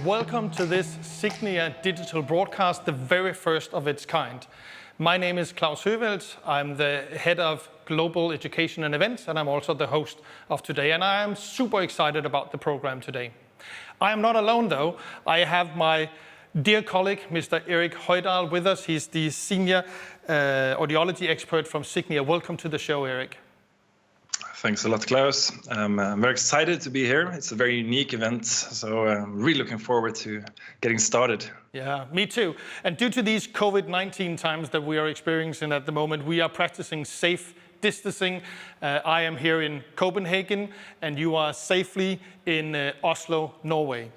welcome to this Signia digital broadcast, the very first of its kind. My name is Klaus Høveldt. I'm the head of global education and events, and I'm also the host of today. And I am super excited about the program today. I am not alone, though. I have my dear colleague, Mr. Erik Højdahl, with us. He's the senior audiology expert from Signia. Welcome to the show, Erik. Thanks a lot, Klaus. I'm very excited to be here. It's a very unique event, so I'm really looking forward to getting started. Yeah, me too. And due to these COVID-19 times that we are experiencing at the moment, we are practicing safe distancing. I am here in Copenhagen, and you are safely in Oslo, Norway.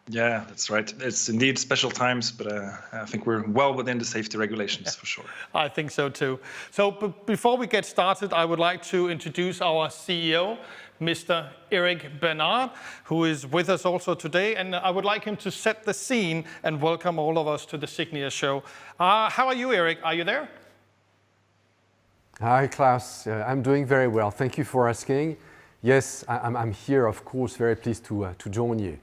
Yeah, that's right. It's indeed special times, but I think we're well within the safety regulations for sure. I think so too. So before we get started, I would like to introduce our CEO, Mr. Erik Bernard, who is with us also today. And I would like him to set the scene and welcome all of us to the Signia show. How are you, Erik? Are you there? Hi, Klaus. I'm doing very well. Thank you for asking. Yes, I'm here, of course, very pleased to join you.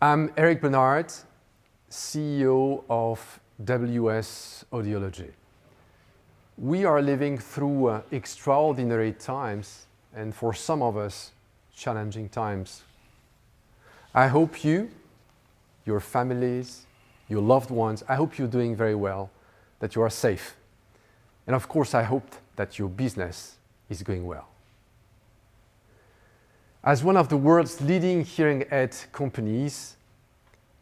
I'm Erik Bernard, CEO of WS Audiology. We are living through extraordinary times, and for some of us, challenging times. I hope you, your families, your loved ones, I hope you're doing very well, that you are safe. And of course, I hope that your business is going well. As one of the world's leading hearing aid companies,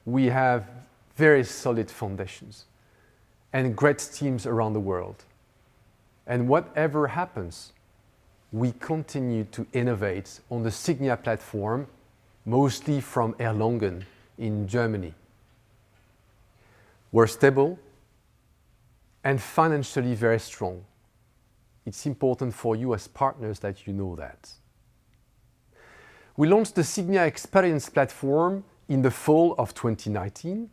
we have very solid foundations and great teams around the world. And whatever happens, we continue to innovate on the Signia platform, mostly from Erlangen in Germany. We're stable and financially very strong. It's important for you as partners that you know that. We launched the Signia Experience platform in the fall of 2019,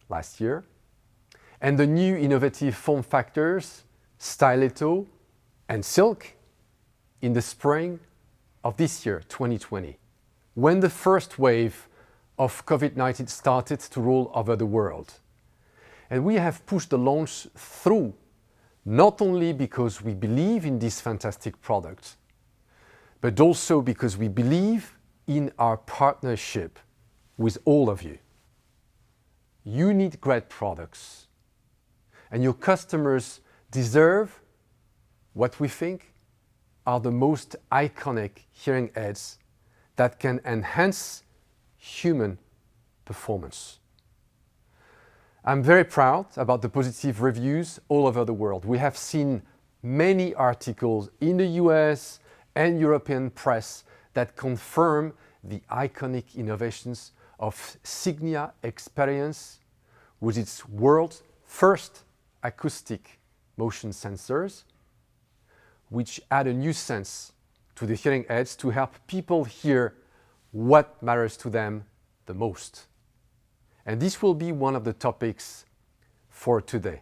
last year, and the new innovative form factors, Styletto and Silk, in the spring of this year, 2020, when the first wave of COVID-19 started to roll over the world. And we have pushed the launch through, not only because we believe in this fantastic product, but also because we believe in our partnership with all of you. You need great products, and your customers deserve what we think are the most iconic hearing aids that can enhance human performance. I'm very proud about the positive reviews all over the world. We have seen many articles in the US and European press that confirm the iconic innovations of Signia Experience with its world's first acoustic motion sensors, which add a new sense to the hearing aids to help people hear what matters to them the most. And this will be one of the topics for today.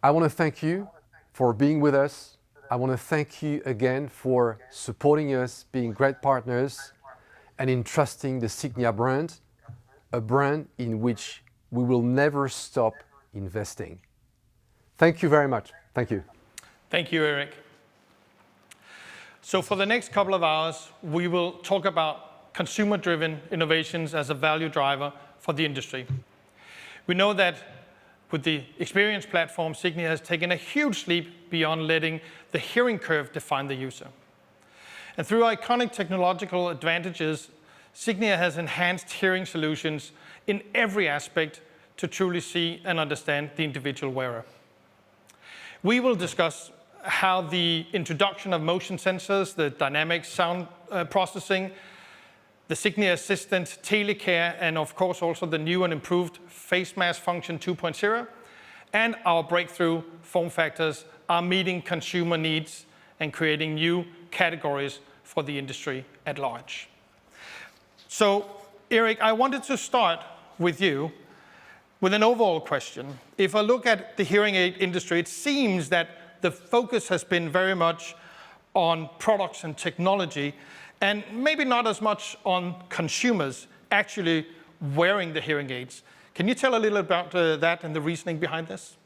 I want to thank you for being with us. I want to thank you again for supporting us, being great partners, and entrusting the Signia brand, a brand in which we will never stop investing. Thank you very much. Thank you. Thank you, Erik. So for the next couple of hours, we will talk about consumer-driven innovations as a value driver for the industry. We know that with the experience platform, Signia has taken a huge leap beyond letting the hearing curve define the user. And through iconic technological advantages, Signia has enhanced hearing solutions in every aspect to truly see and understand the individual wearer. We will discuss how the introduction of motion sensors, the dynamic sound processing, the Signi Assistant, Telecare, and of course also the new and improved face mask function 2.0, and our breakthrough form factors are meeting consumer needs and creating new categories for the industry at large. So, Erik, I wanted to start with you with an overall question. If I look at the hearing aid industry, it seems that the focus has been very much on products and technology, and maybe not as much on consumers actually wearing the hearing aids. Can you tell a little about that and the reasoning behind this?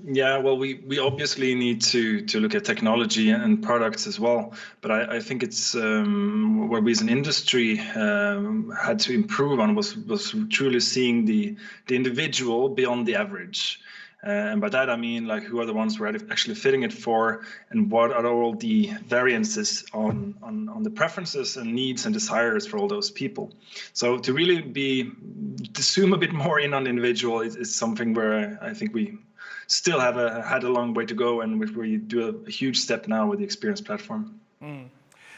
Yeah, well, we obviously need to look at technology and products as well, but I think it's where we as an industry had to improve on was truly seeing the individual beyond the average. And by that I mean, like, who are the ones we're actually fitting it for, and what are all the variances on the preferences and needs and desires for all those people. So to really to zoom a bit more in on the individual is something where I think we still had a long way to go, and we do a huge step now with the Experience platform.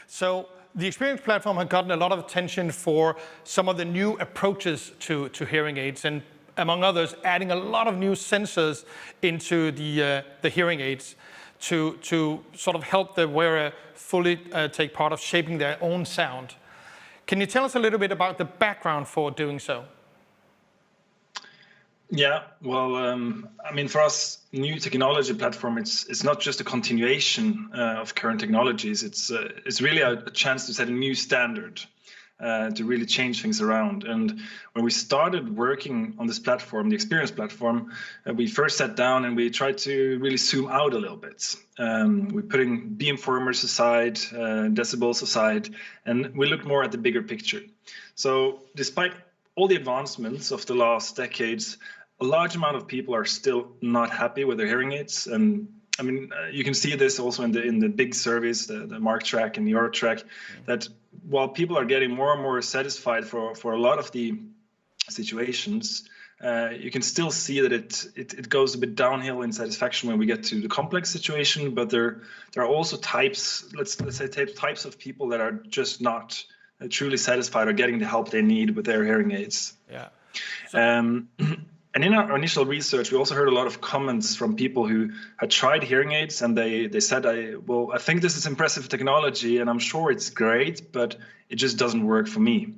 So the Experience platform had gotten a lot of attention for some of the new approaches to hearing aids, and among others, adding a lot of new sensors into the hearing aids to sort of help the wearer fully take part of shaping their own sound. Can you tell us a little bit about the background for doing so? Yeah, well, I mean, for us, new technology platform, it's not just a continuation of current technologies. It's really a chance to set a new standard, to really change things around. And when we started working on this platform, the Experience platform, we first sat down and we tried to really zoom out a little bit. We're putting beamformers aside, decibels aside, and we looked more at the bigger picture. So despite all the advancements of the last decades, a large amount of people are still not happy with their hearing aids. And I mean, you can see this also in the big surveys, the Mark Track and the Eurotrack, that while people are getting more and more satisfied for a lot of the situations, you can still see that it goes a bit downhill in satisfaction when we get to the complex situation. But there are also types, let's say types of people that are just not truly satisfied or getting the help they need with their hearing aids. Yeah. And in our initial research, we also heard a lot of comments from people who had tried hearing aids, and they said, I think this is impressive technology, and I'm sure it's great, but it just doesn't work for me.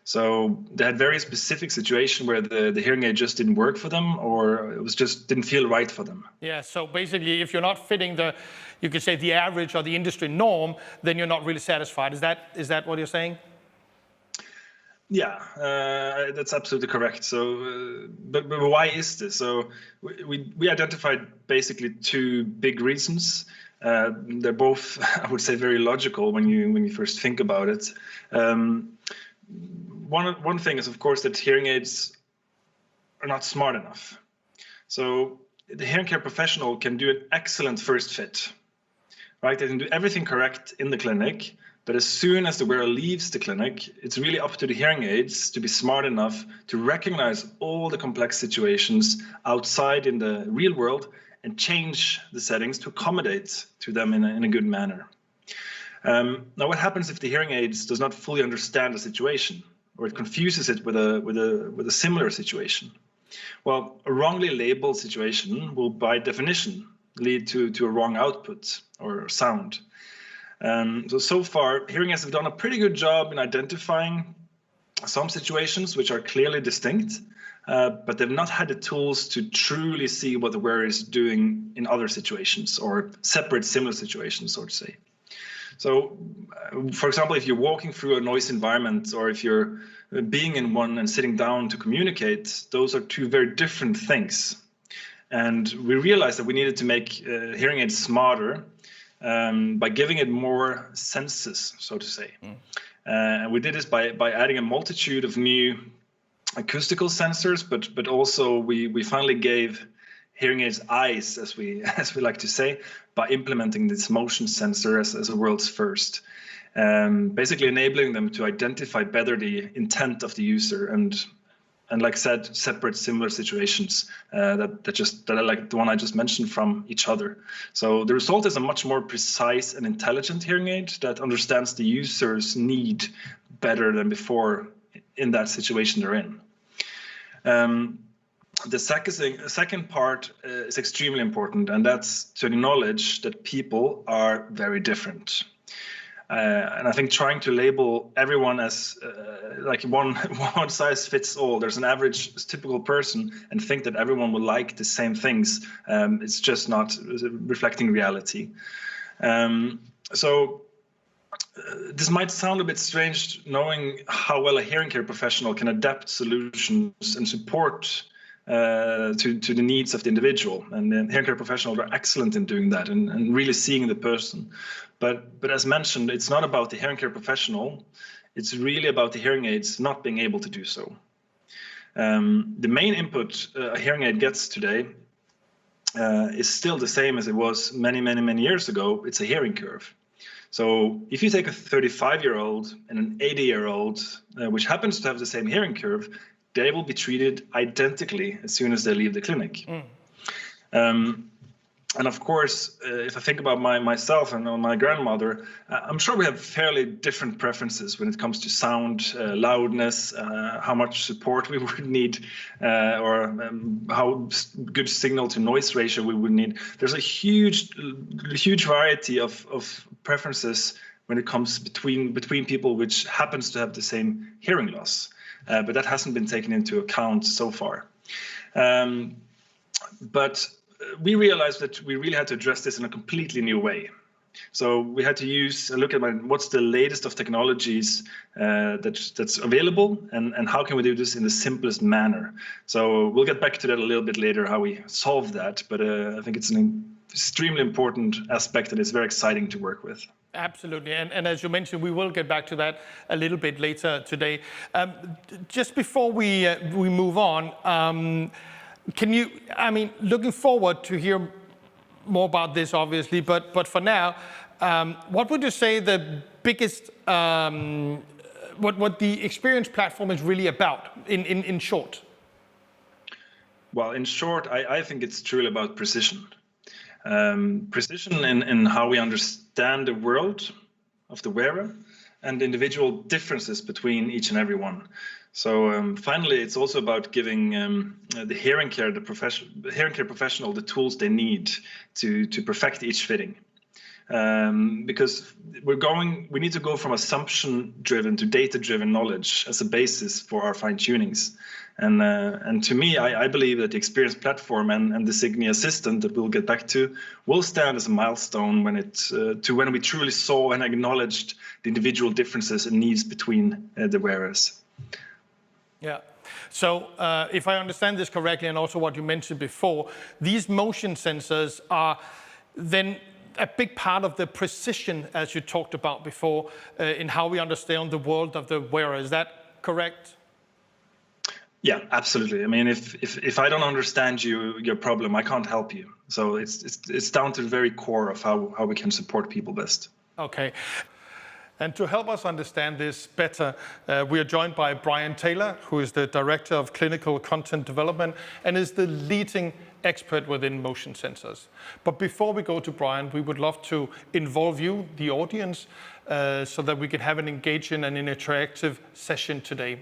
So they had very specific situation where the hearing aid just didn't work for them, or it was just didn't feel right for them. Yeah, so basically, if you're not fitting you could say the average or the industry norm, then you're not really satisfied. Is that what you're saying? Yeah, that's absolutely correct. So, but why is this? So we identified basically two big reasons. They're both, I would say, very logical when you first think about it. One thing is, of course, that hearing aids are not smart enough. So the hearing care professional can do an excellent first fit, right? They can do everything correct in the clinic. But as soon as the wearer leaves the clinic, it's really up to the hearing aids to be smart enough to recognize all the complex situations outside in the real world and change the settings to accommodate to them in a good manner. Now, what happens if the hearing aids does not fully understand the situation, or it confuses it with a similar situation? Well, a wrongly labeled situation will, by definition, lead to a wrong output or sound. So far, hearing aids have done a pretty good job in identifying some situations which are clearly distinct, but they've not had the tools to truly see what the wearer is doing in other situations or separate similar situations, so to say. So, for example, if you're walking through a noise environment, or if you're being in one and sitting down to communicate, those are two very different things. And we realized that we needed to make hearing aids smarter by giving it more senses, so to say. And we did this by adding a multitude of new acoustical sensors, but also we finally gave hearing aids eyes, as we like to say, by implementing this motion sensor as a world's first. Basically enabling them to identify better the intent of the user and like I said, separate similar situations that are like the one I just mentioned from each other. So the result is a much more precise and intelligent hearing aid that understands the user's need better than before in that situation they're in. The second part is extremely important, and that's to acknowledge that people are very different. And I think trying to label everyone as like one size fits all, there's an average typical person, and think that everyone will like the same things, it's just not reflecting reality. This might sound a bit strange, knowing how well a hearing care professional can adapt solutions and support to the needs of the individual. And hearing care professionals are excellent in doing that and really seeing the person. But as mentioned, it's not about the hearing care professional. It's really about the hearing aids not being able to do so. The main input a hearing aid gets today is still the same as it was many, many, many years ago. It's a hearing curve. So if you take a 35-year-old and an 80-year-old, which happens to have the same hearing curve, they will be treated identically as soon as they leave the clinic. And of course, if I think about myself and my grandmother, I'm sure we have fairly different preferences when it comes to sound, loudness, how much support we would need, or how good signal to noise ratio we would need. There's a huge variety of preferences when it comes between people which happens to have the same hearing loss, but that hasn't been taken into account so far. But we realized that we really had to address this in a completely new way. So we had to look at what's the latest of technologies that's available, and how can we do this in the simplest manner. So we'll get back to that a little bit later, how we solve that. But I think it's an extremely important aspect, and it's very exciting to work with. Absolutely, and as you mentioned, we will get back to that a little bit later today. Just before we move on, looking forward to hear more about this, obviously, but for now, what would you say the biggest, what the experience platform is really about, in short? Well, in short, I think it's truly about precision. Precision in how we understand the world of the wearer and the individual differences between each and every one. So finally, it's also about giving the hearing care professional the tools they need to perfect each fitting. Because we need to go from assumption-driven to data-driven knowledge as a basis for our fine-tunings. And to me, I believe that the experience platform and the Signi Assistant that we'll get back to will stand as a milestone when we truly saw and acknowledged the individual differences and needs between the wearers. Yeah. So if I understand this correctly, and also what you mentioned before, these motion sensors are then a big part of the precision, as you talked about before, in how we understand the world of the wearer. Is that correct? Yeah, absolutely. I mean, if I don't understand your problem, I can't help you. So it's down to the very core of how we can support people best. Okay. And to help us understand this better, we are joined by Brian Taylor, who is the Director of Clinical Content Development and is the leading expert within motion sensors. But before we go to Brian, we would love to involve you, the audience, so that we can have an engaging and interactive session today.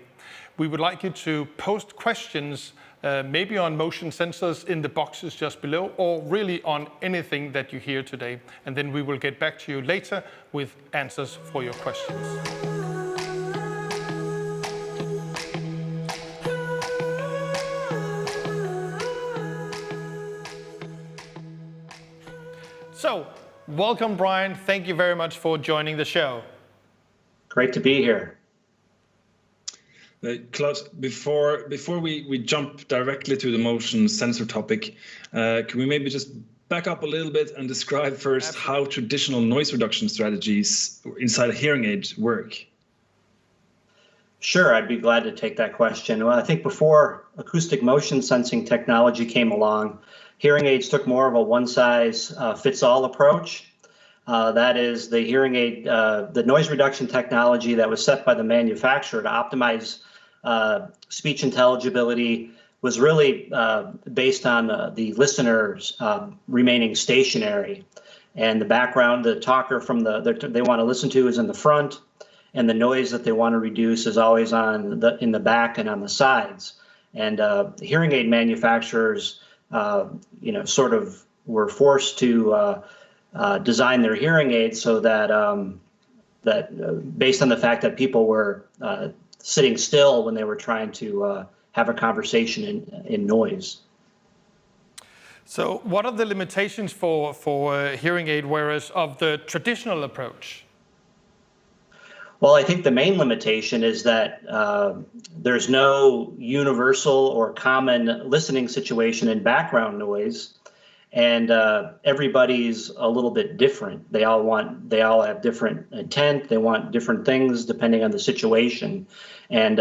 We would like you to post questions, maybe on motion sensors in the boxes just below, or really on anything that you hear today. And then we will get back to you later with answers for your questions. So, welcome, Brian. Thank you very much for joining the show. Great to be here. Klaus, before we jump directly to the motion sensor topic, can we maybe just back up a little bit and describe first how traditional noise reduction strategies inside a hearing aid work? Sure, I'd be glad to take that question. Well, I think before acoustic motion sensing technology came along, hearing aids took more of a one-size-fits-all approach. That is, the hearing aid, the noise reduction technology that was set by the manufacturer to optimize speech intelligibility was really based on the listeners remaining stationary, and the background, the talker from they want to listen to is in the front, and the noise that they want to reduce is always in the back and on the sides. And hearing aid manufacturers, sort of were forced to design their hearing aids so that based on the fact that people were sitting still when they were trying to have a conversation in noise. So what are the limitations for hearing aid wearers of the traditional approach? Well, I think the main limitation is that there's no universal or common listening situation in background noise, and everybody's a little bit different. They all have different intent. They want different things depending on the situation, and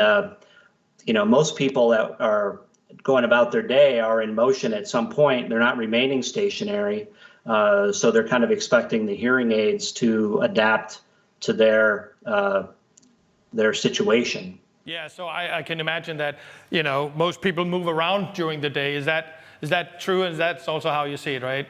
most people that are going about their day are in motion at some point. They're not remaining stationary, so they're kind of expecting the hearing aids to adapt to their situation. Yeah, so I can imagine that, most people move around during the day. Is that true? And that's also how you see it, right?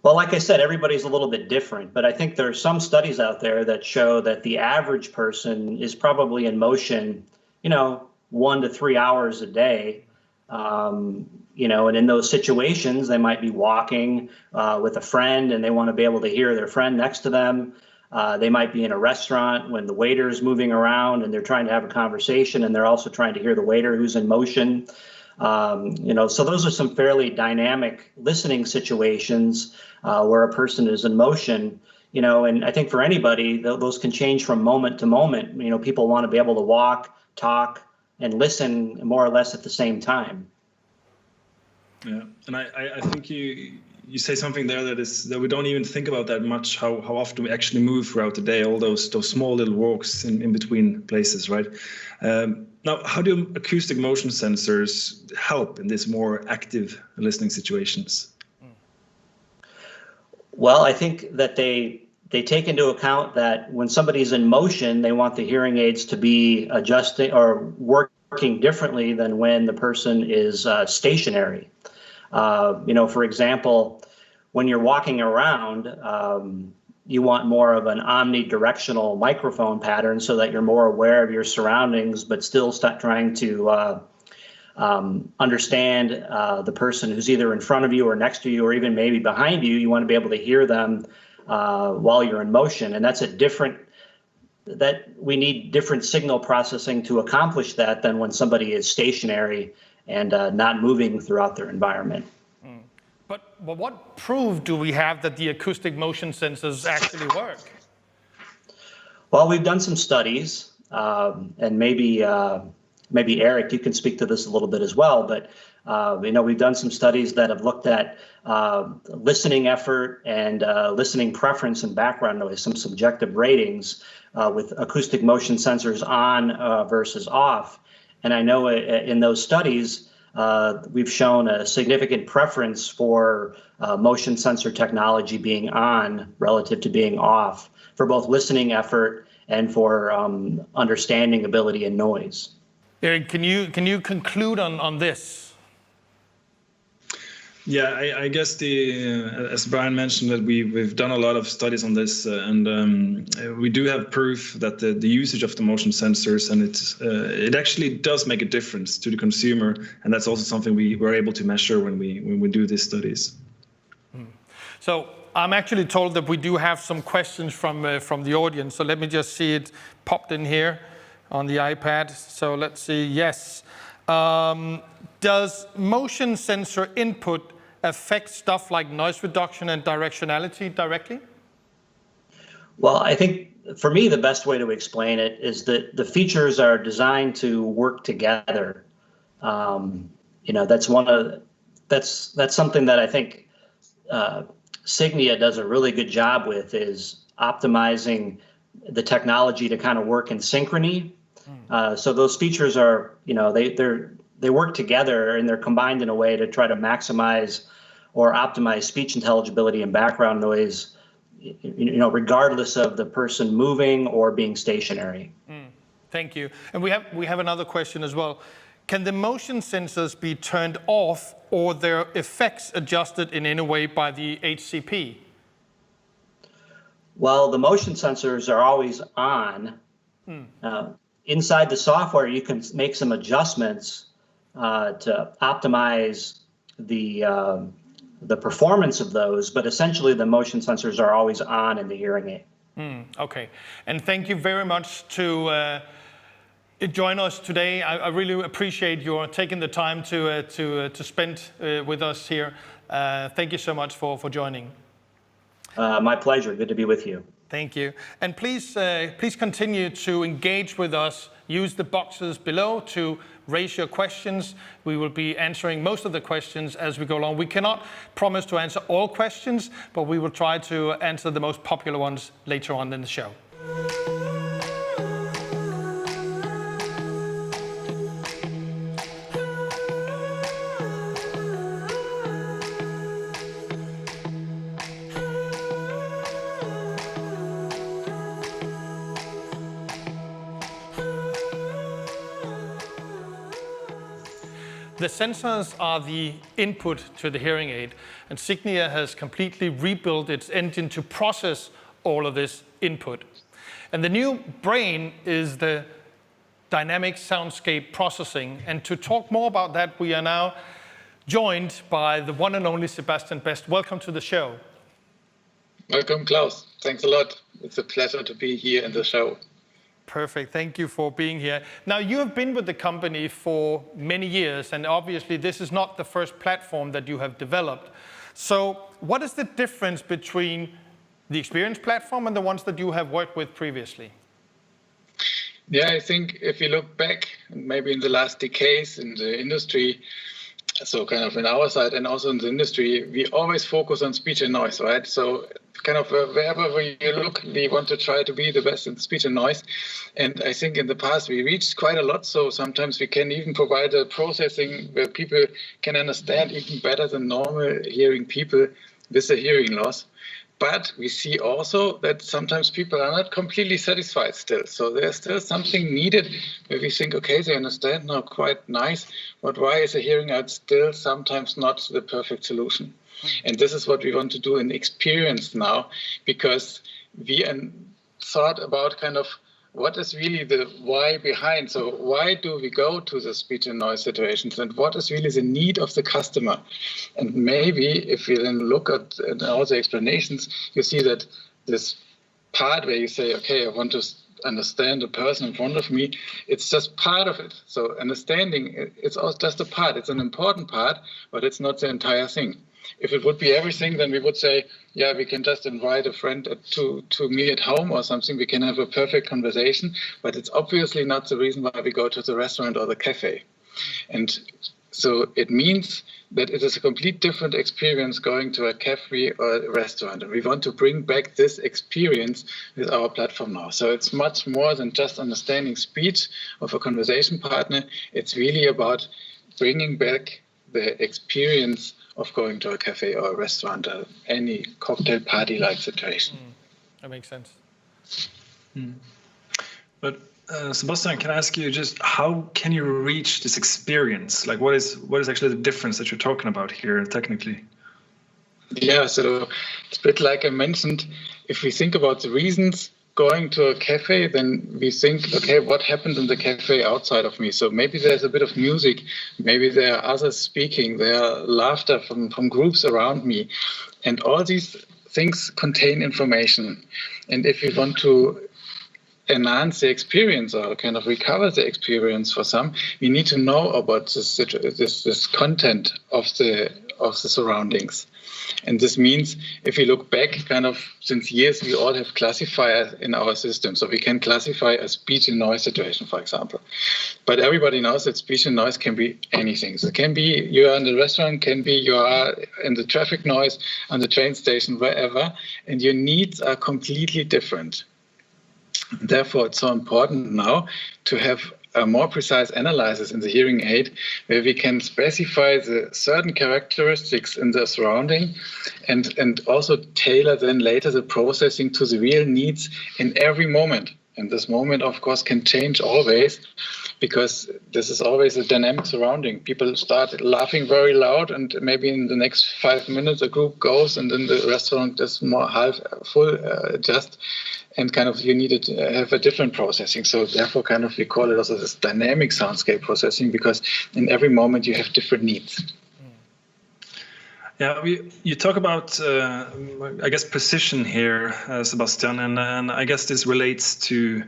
Well, like I said, everybody's a little bit different, but I think there are some studies out there that show that the average person is probably in motion, 1 to 3 hours a day. And in those situations, they might be walking with a friend and they want to be able to hear their friend next to them. They might be in a restaurant when the waiter is moving around and they're trying to have a conversation, and they're also trying to hear the waiter who's in motion. So those are some fairly dynamic listening situations where a person is in motion. And I think for anybody, those can change from moment to moment. People want to be able to walk, talk, and listen more or less at the same time. Yeah, and I think you say something there that we don't even think about that much, how often we actually move throughout the day, all those small little walks in between places, right? Now, how do acoustic motion sensors help in these more active listening situations? Well, I think that they take into account that when somebody's in motion, they want the hearing aids to be adjusting or working differently than when the person is stationary. For example, when you're walking around, you want more of an omnidirectional microphone pattern so that you're more aware of your surroundings, but still trying to understand the person who's either in front of you or next to you or even maybe behind you. You want to be able to hear them while you're in motion. And that's we need different signal processing to accomplish that than when somebody is stationary and not moving throughout their environment. But what proof do we have that the acoustic motion sensors actually work? Well, we've done some studies, and maybe Eric, you can speak to this a little bit as well. But we've done some studies that have looked at listening effort and listening preference and background noise, some subjective ratings with acoustic motion sensors on versus off. And I know in those studies, we've shown a significant preference for motion sensor technology being on relative to being off for both listening effort and for understanding ability and noise. Eric, can you conclude on this? Yeah, I guess as Brian mentioned, that we've done a lot of studies on this, and we do have proof that the usage of the motion sensors and it actually does make a difference to the consumer, and that's also something we were able to measure when we do these studies. So I'm actually told that we do have some questions from the audience. So let me just see it popped in here on the iPad. So let's see. Yes. Does motion sensor input affect stuff like noise reduction and directionality directly? Well, I think for me, the best way to explain it is that the features are designed to work together. That's something that I think Signia does a really good job with, is optimizing the technology to kind of work in synchrony. So those features are, they work together and they're combined in a way to try to maximize or optimize speech intelligibility and background noise, regardless of the person moving or being stationary. Thank you. And we have another question as well. Can the motion sensors be turned off or their effects adjusted in any way by the HCP? Well, the motion sensors are always on. Inside the software, you can make some adjustments to optimize the performance of those, but essentially the motion sensors are always on in the hearing aid. Okay, and thank you very much to join us today. I really appreciate your taking the time to spend with us here. Thank you so much for joining. My pleasure. Good to be with you. Thank you. And please continue to engage with us. Use the boxes below to raise your questions. We will be answering most of the questions as we go along. We cannot promise to answer all questions, but we will try to answer the most popular ones later on in the show. The sensors are the input to the hearing aid, and Signia has completely rebuilt its engine to process all of this input. And the new brain is the dynamic soundscape processing. And to talk more about that, we are now joined by the one and only Sebastian Best. Welcome to the show. Welcome, Klaus. Thanks a lot. It's a pleasure to be here in the show. Perfect. Thank you for being here. Now, you have been with the company for many years, and obviously this is not the first platform that you have developed. So what is the difference between the Experience platform and the ones that you have worked with previously? Yeah, I think if you look back, maybe in the last decades in the industry, so kind of in our side and also in the industry, we always focus on speech and noise, right? So kind of wherever you look, we want to try to be the best in speech and noise. And I think in the past we reached quite a lot. So sometimes we can even provide a processing where people can understand even better than normal hearing people with a hearing loss. But we see also that sometimes people are not completely satisfied still. So there's still something needed where we think, okay, they understand now quite nice, but why is a hearing aid still sometimes not the perfect solution? And this is what we want to do in Experience now, because we thought about kind of what is really the why behind. So why do we go to the speech and noise situations, and what is really the need of the customer? And maybe if we then look at all the explanations, you see that this part where you say, okay, I want to understand the person in front of me, it's just part of it. So understanding, it's also just a part. It's an important part, but it's not the entire thing. If it would be everything, then we would say, yeah, we can just invite a friend to me at home or something. We can have a perfect conversation, but it's obviously not the reason why we go to the restaurant or the cafe. And so it means that it is a complete different experience going to a cafe or a restaurant. And we want to bring back this experience with our platform now. So it's much more than just understanding speech of a conversation partner. It's really about bringing back the experience of going to a cafe or a restaurant or any cocktail party-like situation. That makes sense. But Sebastian, can I ask you just how can you reach this experience? Like what is actually the difference that you're talking about here technically? Yeah, so it's a bit like I mentioned, if we think about the reasons going to a cafe, then we think, okay, what happened in the cafe outside of me? So maybe there's a bit of music, maybe there are others speaking, there are laughter from groups around me. And all these things contain information. And if we want to enhance the experience or kind of recover the experience for some, we need to know about this content of the surroundings. And this means if we look back kind of since years, we all have classifiers in our system. So we can classify a speech and noise situation, for example. But everybody knows that speech and noise can be anything. So it can be you are in the restaurant, can be you are in the traffic noise, on the train station, wherever, and your needs are completely different. Therefore, it's so important now to have a more precise analysis in the hearing aid where we can specify the certain characteristics in the surrounding and also tailor then later the processing to the real needs in every moment. And this moment, of course, can change always because this is always a dynamic surrounding. People start laughing very loud and maybe in the next 5 minutes a group goes and then the restaurant is more half full just. And kind of you need to have a different processing. So therefore kind of we call it also this dynamic soundscape processing because in every moment you have different needs. Yeah, you talk about, I guess, precision here, Sebastian, and I guess this relates to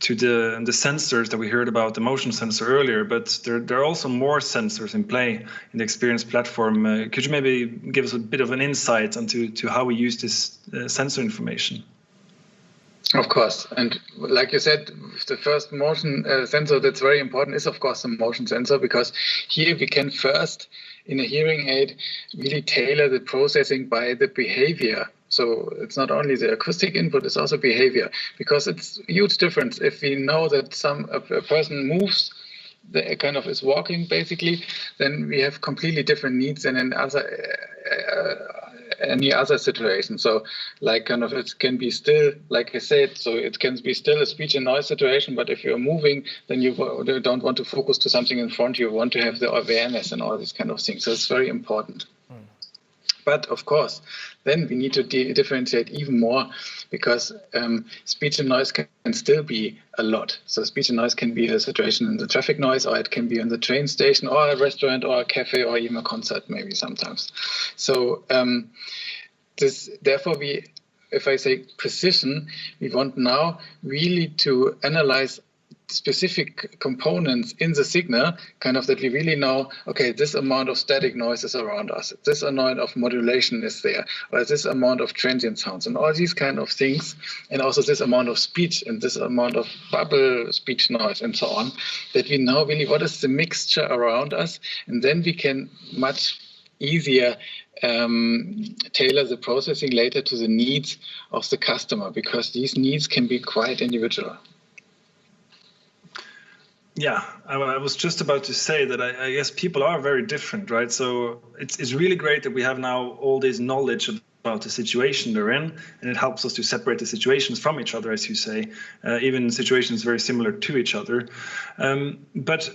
to the sensors that we heard about, the motion sensor earlier, but there are also more sensors in play in the experience platform. Could you maybe give us a bit of an insight into how we use this sensor information? Of course, and like you said, the first motion sensor that's very important is, of course, the motion sensor, because here we can first, in a hearing aid, really tailor the processing by the behavior. So it's not only the acoustic input, it's also behavior, because it's a huge difference if we know that a person moves, the kind of is walking basically, then we have completely different needs than in any other situation. So like kind of it can be still, like I said, so it can be still a speech and noise situation, but if you're moving, then you don't want to focus to something in front, you want to have the awareness and all these kind of things. So it's very important. But of course, then we need to differentiate even more, because speech and noise can still be a lot. So speech and noise can be a situation in the traffic noise, or it can be in the train station, or a restaurant, or a cafe, or even a concert maybe sometimes. So therefore if I say precision, we want now really to analyze specific components in the signal, kind of that we really know, okay, this amount of static noise is around us, this amount of modulation is there, or this amount of transient sounds, and all these kind of things, and also this amount of speech and this amount of bubble speech noise and so on, that we know really what is the mixture around us, and then we can much easier tailor the processing later to the needs of the customer, because these needs can be quite individual. Yeah, I was just about to say that I guess people are very different, right? So it's really great that we have now all this knowledge about the situation they're in, and it helps us to separate the situations from each other, as you say, even situations very similar to each other. But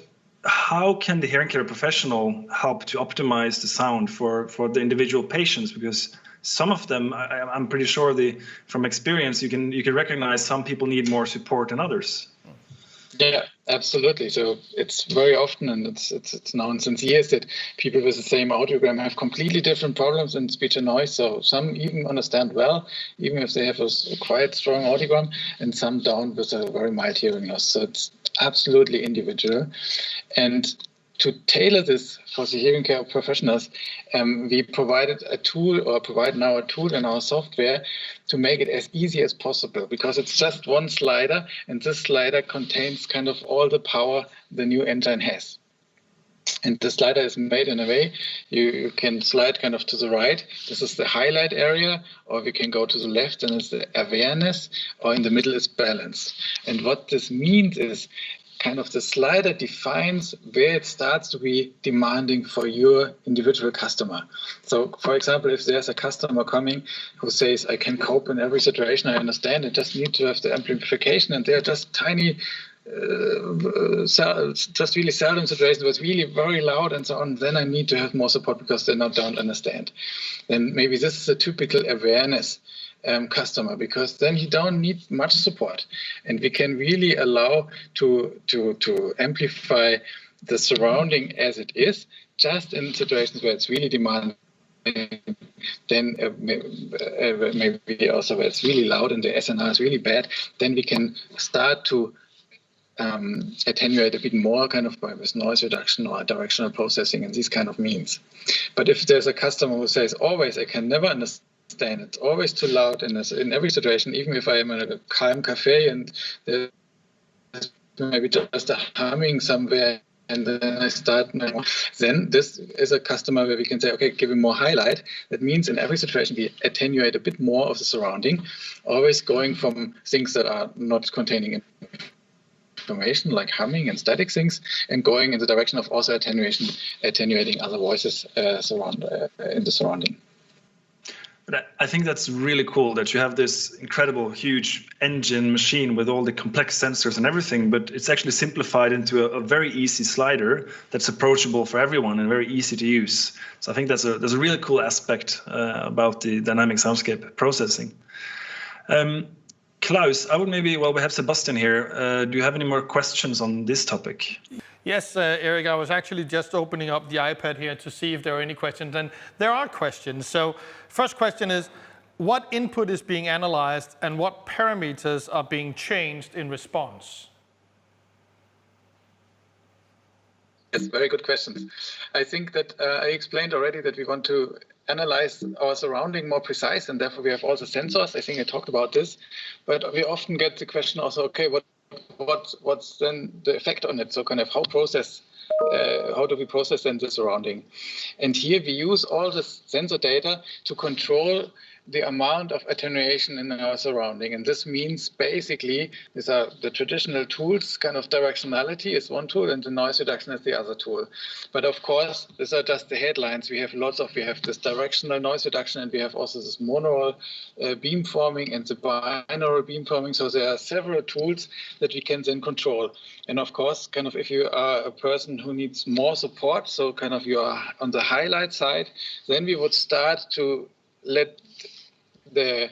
how can the hearing care professional help to optimize the sound for the individual patients? Because some of them, I'm pretty sure from experience, you can recognize some people need more support than others. Yeah, absolutely. So it's very often, and it's known since years, that people with the same audiogram have completely different problems in speech and noise. So some even understand well, even if they have a quite strong audiogram, and some don't with a very mild hearing loss. So it's absolutely individual. And to tailor this for the hearing care professionals, we provided a tool, or provide now a tool in our software to make it as easy as possible, because it's just one slider, and this slider contains kind of all the power the new engine has. And the slider is made in a way you can slide kind of to the right. This is the highlight area, or we can go to the left, and it's the awareness, or in the middle is balance. And what this means is kind of the slider defines where it starts to be demanding for your individual customer. So, for example, if there's a customer coming who says, I can cope in every situation, I understand, I just need to have the amplification, and they're just tiny, just really seldom situations where it's really very loud and so on, then I need to have more support because they don't understand. Then maybe this is a typical awareness customer, because then you don't need much support, and we can really allow to amplify the surrounding as it is, just in situations where it's really demanding. Then maybe also where it's really loud and the SNR is really bad, then we can start to attenuate a bit more, kind of with noise reduction or directional processing and these kind of means. But if there's a customer who says always, I can never understand, it's always too loud in every situation, even if I am in a calm cafe and there's maybe just a humming somewhere, and then I start, then this is a customer where we can say, okay, give him more highlight. That means in every situation we attenuate a bit more of the surrounding, always going from things that are not containing information like humming and static things, and going in the direction of also attenuating other voices in the surrounding. But I think that's really cool that you have this incredible, huge engine machine with all the complex sensors and everything, but it's actually simplified into a very easy slider that's approachable for everyone and very easy to use. So I think there's a really cool aspect about the dynamic soundscape processing. Klaus, I would maybe, while we have Sebastian here, do you have any more questions on this topic? Yes, Eric, I was actually just opening up the iPad here to see if there are any questions, and there are questions. So first question is, what input is being analyzed and what parameters are being changed in response? Yes, very good questions. I think that I explained already that we want to analyze our surrounding more precise, and therefore we have all the sensors. I think I talked about this, but we often get the question also, okay, what's then the effect on it? So kind of how do we process then the surrounding? And here we use all this sensor data to control the amount of attenuation in our surrounding. And this means basically, these are the traditional tools, kind of directionality is one tool and the noise reduction is the other tool. But of course, these are just the headlines. We have this directional noise reduction, and we have also this monaural beamforming and the binaural beamforming. So there are several tools that we can then control. And of course, kind of if you are a person who needs more support, so kind of you are on the highlight side, then we would start to let the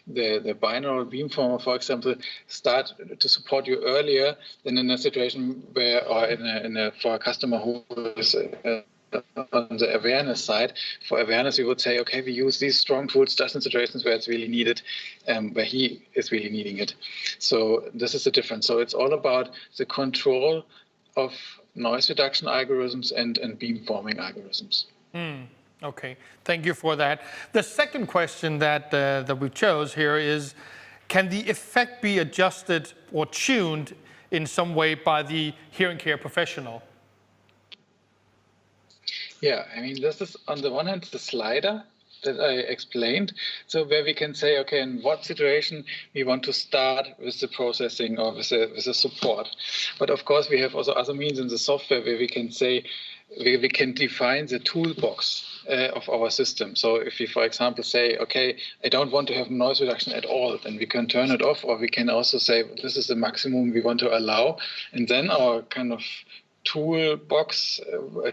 binaural beamformer, for example, start to support you earlier than in a situation where, or for a customer who is on the awareness side. For awareness, we would say, okay, we use these strong tools just in situations where it's really needed, where he is really needing it. So this is the difference. So it's all about the control of noise reduction algorithms and beamforming algorithms. Okay, thank you for that. The second question that we chose here is, can the effect be adjusted or tuned in some way by the hearing care professional? Yeah, I mean, this is on the one hand the slider that I explained. So where we can say, okay, in what situation we want to start with the processing or with the support. But of course, we have also other means in the software where we can say, we can define the toolbox of our system. So if we, for example, say, okay, I don't want to have noise reduction at all, then we can turn it off, or we can also say, this is the maximum we want to allow. And then our kind of toolbox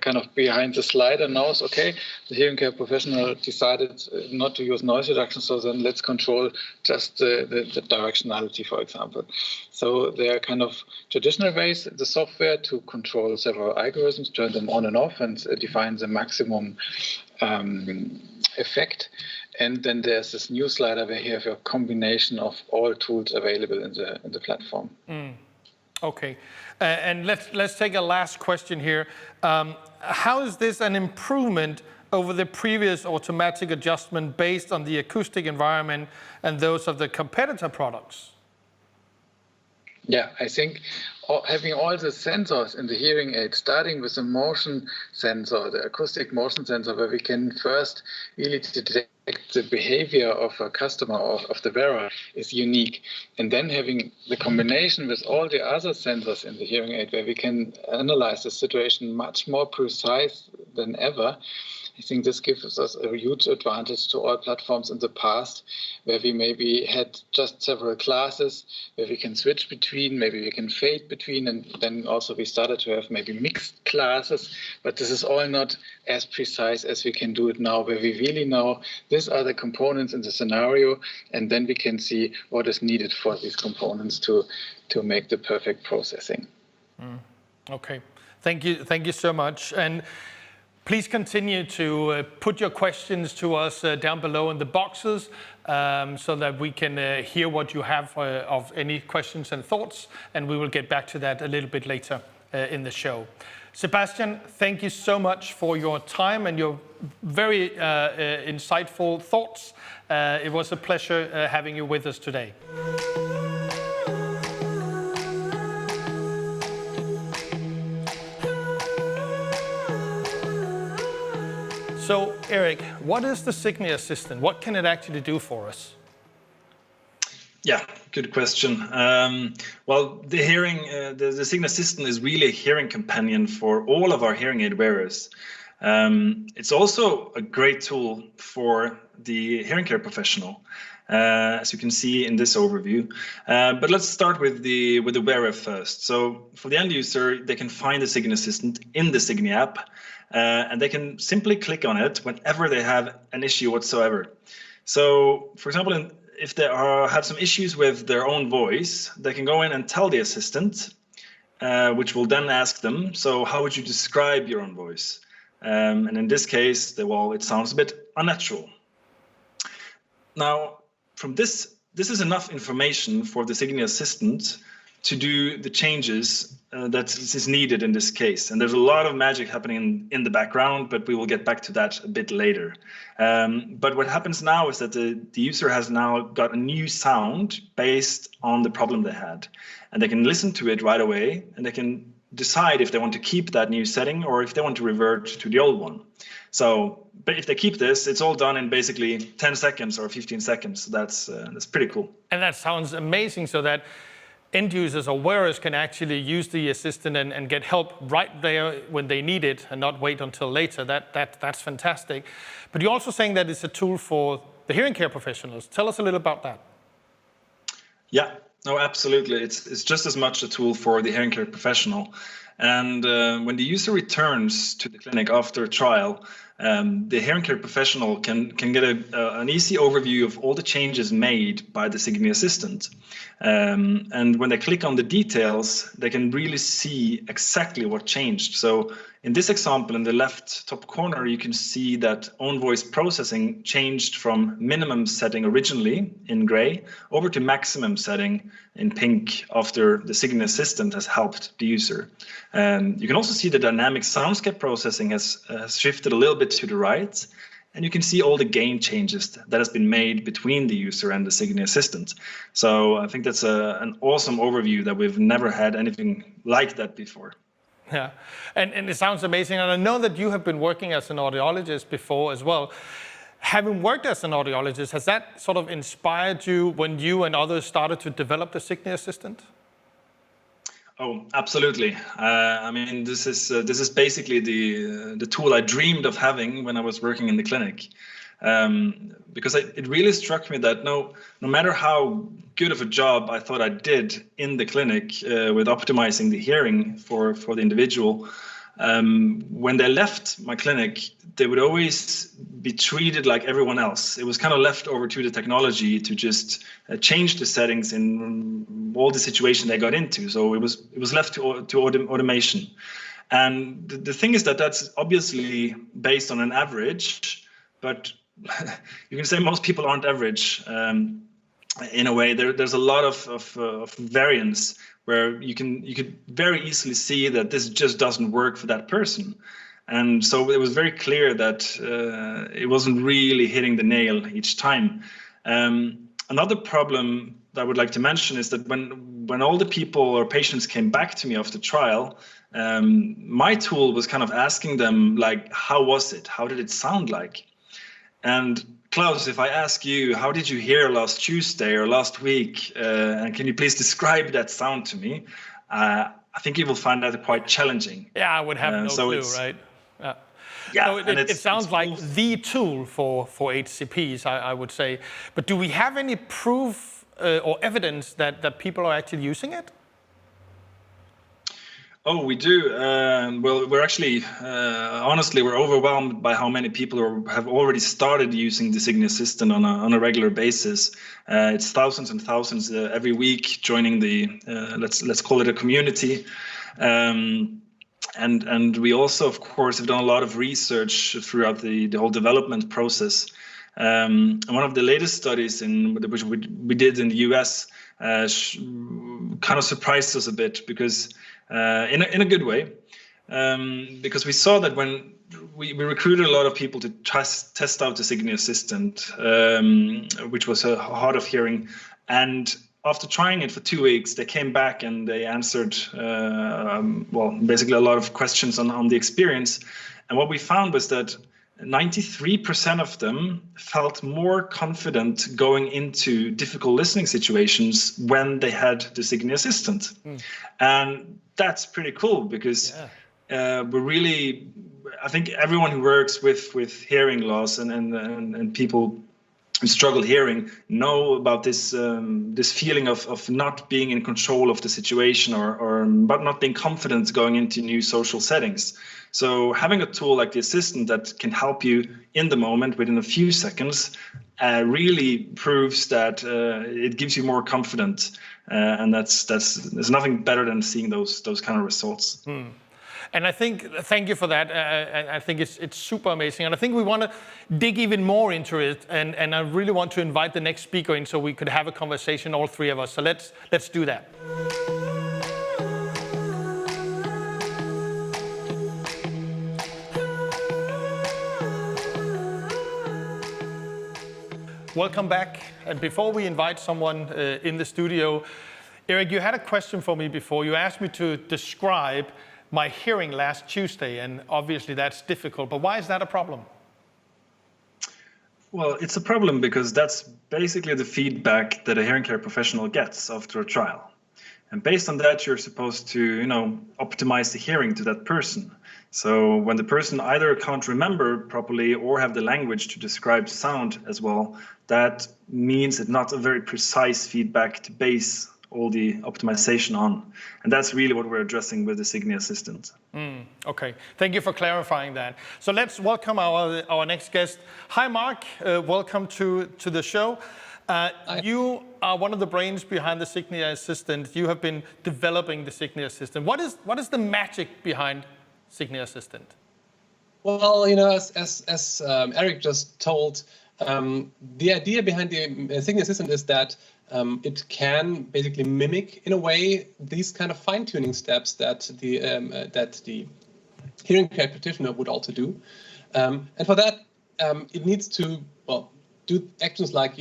kind of behind the slider knows, okay, the hearing care professional decided not to use noise reduction, so then let's control just the directionality, for example. So there are kind of traditional ways in the software to control several algorithms, turn them on and off, and define the maximum effect. And then there's this new slider where you have a combination of all tools available in the platform. Okay, and let's take a last question here. How is this an improvement over the previous automatic adjustment based on the acoustic environment and those of the competitor products? Yeah, I think having all the sensors in the hearing aid, starting with the motion sensor, the acoustic motion sensor, where we can first really detect the behavior of a customer or of the wearer, is unique. And then having the combination with all the other sensors in the hearing aid, where we can analyze the situation much more precise than ever, I think this gives us a huge advantage to all platforms in the past, where we maybe had just several classes, where we can switch between, maybe we can fade between, and then also we started to have maybe mixed classes. But this is all not as precise as we can do it now, where we really know these are the components in the scenario, and then we can see what is needed for these components to make the perfect processing. Okay, thank you so much. And please continue to put your questions to us down below in the boxes so that we can hear what you have of any questions and thoughts, and we will get back to that a little bit later in the show. Sebastian, thank you so much for your time and your very insightful thoughts. It was a pleasure having you with us today. So, Eric, what is the Signia Assistant? What can it actually do for us? Yeah, good question. Well, the Signia Assistant is really a hearing companion for all of our hearing aid wearers. It's also a great tool for the hearing care professional, as you can see in this overview. But let's start with the wearer first. So for the end user, they can find the Signia Assistant in the Signia app, and they can simply click on it whenever they have an issue whatsoever. So, for example, if they have some issues with their own voice, they can go in and tell the assistant, which will then ask them, so how would you describe your own voice? And in this case, it sounds a bit unnatural. Now, from this is enough information for the Signi Assistant to do the changes that is needed in this case. And there's a lot of magic happening in the background, but we will get back to that a bit later. But what happens now is that the user has now got a new sound based on the problem they had. And they can listen to it right away, and they can decide if they want to keep that new setting or if they want to revert to the old one. So, but if they keep this, it's all done in basically 10 seconds or 15 seconds. So that's pretty cool. And that sounds amazing, so that end users or wearers can actually use the assistant and get help right there when they need it and not wait until later. That's fantastic. But you're also saying that it's a tool for the hearing care professionals. Tell us a little about that. Yeah, no, absolutely. It's just as much a tool for the hearing care professional. And when the user returns to the clinic after a trial, the hearing care professional can get an easy overview of all the changes made by the Signi Assistant. And when they click on the details, they can really see exactly what changed. So in this example, in the left top corner, you can see that own voice processing changed from minimum setting originally in gray over to maximum setting in pink after the Signi Assistant has helped the user. You can also see the dynamic soundscape processing has shifted a little bit to the right, and you can see all the gain changes that has been made between the user and the Signi Assistant. So I think that's an awesome overview that we've never had anything like that before. Yeah, and it sounds amazing. And I know that you have been working as an audiologist before as well. Having worked as an audiologist, has that sort of inspired you when you and others started to develop the Signi Assistant? Oh, absolutely. I mean, this is basically the tool I dreamed of having when I was working in the clinic, because it really struck me that no matter how good of a job I thought I did in the clinic with optimizing the hearing for the individual, when they left my clinic, they would always be treated like everyone else. It was kind of left over to the technology to just change the settings in all the situation they got into. So it was left to automation. And the thing is that that's obviously based on an average, but you can say most people aren't average. In a way, there's a lot of variance where you could very easily see that this just doesn't work for that person. And so it was very clear that it wasn't really hitting the nail each time. Another problem that I would like to mention is that when all the people or patients came back to me after trial, my tool was kind of asking them, like, how was it? How did it sound like? And Klaus, if I ask you, how did you hear last Tuesday or last week? And can you please describe that sound to me? I think you will find that quite challenging. Yeah, I would have no clue, right? Yeah, so it sounds like the tool for HCPs, I would say. But do we have any proof or evidence that people are actually using it? Oh, we do. Well, we're actually, honestly, we're overwhelmed by how many people have already started using the Signi Assistant on a regular basis. It's thousands and thousands every week joining the, let's call it a community. And we also, of course, have done a lot of research throughout the whole development process. And one of the latest studies which we did in the US kind of surprised us a bit because in a good way, because we saw that when we recruited a lot of people to test out the Signi Assistant, which was hard of hearing, and after trying it for 2 weeks, they came back and they answered, basically a lot of questions on the experience. And what we found was that 93% of them felt more confident going into difficult listening situations when they had the Signi Assistant. And that's pretty cool because we're really, I think everyone who works with hearing loss and people who struggle hearing know about this this feeling of not being in control of the situation or but not being confident going into new social settings. So having a tool like the Assistant that can help you in the moment within a few seconds really proves that it gives you more confidence, and there's nothing better than seeing those kind of results. And I think, thank you for that. I think it's super amazing. And I think we want to dig even more into it. And I really want to invite the next speaker in so we could have a conversation, all three of us. So let's do that. Welcome back. And before we invite someone in the studio, Erik, you had a question for me before. You asked me to describe my hearing last Tuesday, and obviously that's difficult. But why is that a problem? Well, it's a problem because that's basically the feedback that a hearing care professional gets after a trial. And based on that, you're supposed to, optimize the hearing to that person. So when the person either can't remember properly or have the language to describe sound as well, that means it's not a very precise feedback to base all the optimization on. And that's really what we're addressing with the Signi Assistant. Okay, thank you for clarifying that. So let's welcome our next guest. Hi, Mark. Welcome to the show. You are one of the brains behind the Signia Assistant. You have been developing the Signia Assistant. What is the magic behind Signia Assistant? Well, as Erik just told, the idea behind the Signia Assistant is that it can basically mimic, in a way, these kind of fine-tuning steps that the hearing care practitioner would also do, and for that, it needs to do actions like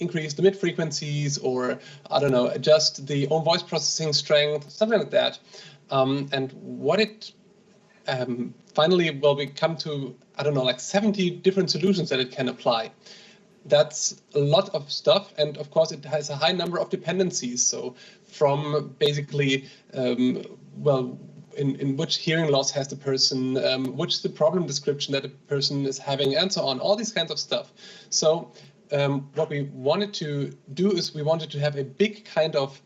increase the mid frequencies, or adjust the own voice processing strength, something like that, and what it finally we come to 70 different solutions that it can apply. That's a lot of stuff, and of course it has a high number of dependencies. So from basically, in which hearing loss has the person, which is the problem description that the person is having, and so on, all these kinds of stuff. So what we wanted to do is we wanted to have a big kind of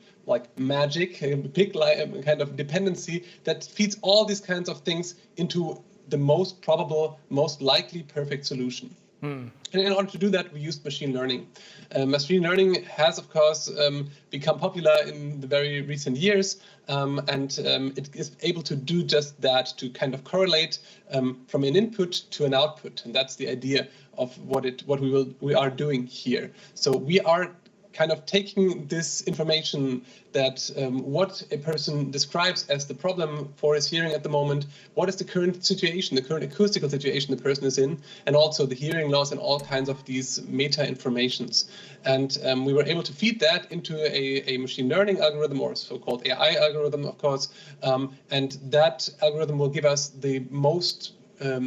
magic, a big kind of dependency that feeds all these kinds of things into the most probable, most likely perfect solution. And in order to do that, we used machine learning. Machine learning has, of course, become popular in the very recent years, and it is able to do just that, to kind of correlate from an input to an output, and that's the idea of what we are doing here. So we are kind of taking this information that what a person describes as the problem for his hearing at the moment, what is the current situation, the current acoustical situation the person is in, and also the hearing loss and all kinds of these meta informations. And we were able to feed that into a machine learning algorithm, or so-called AI algorithm, of course, and that algorithm will give us the most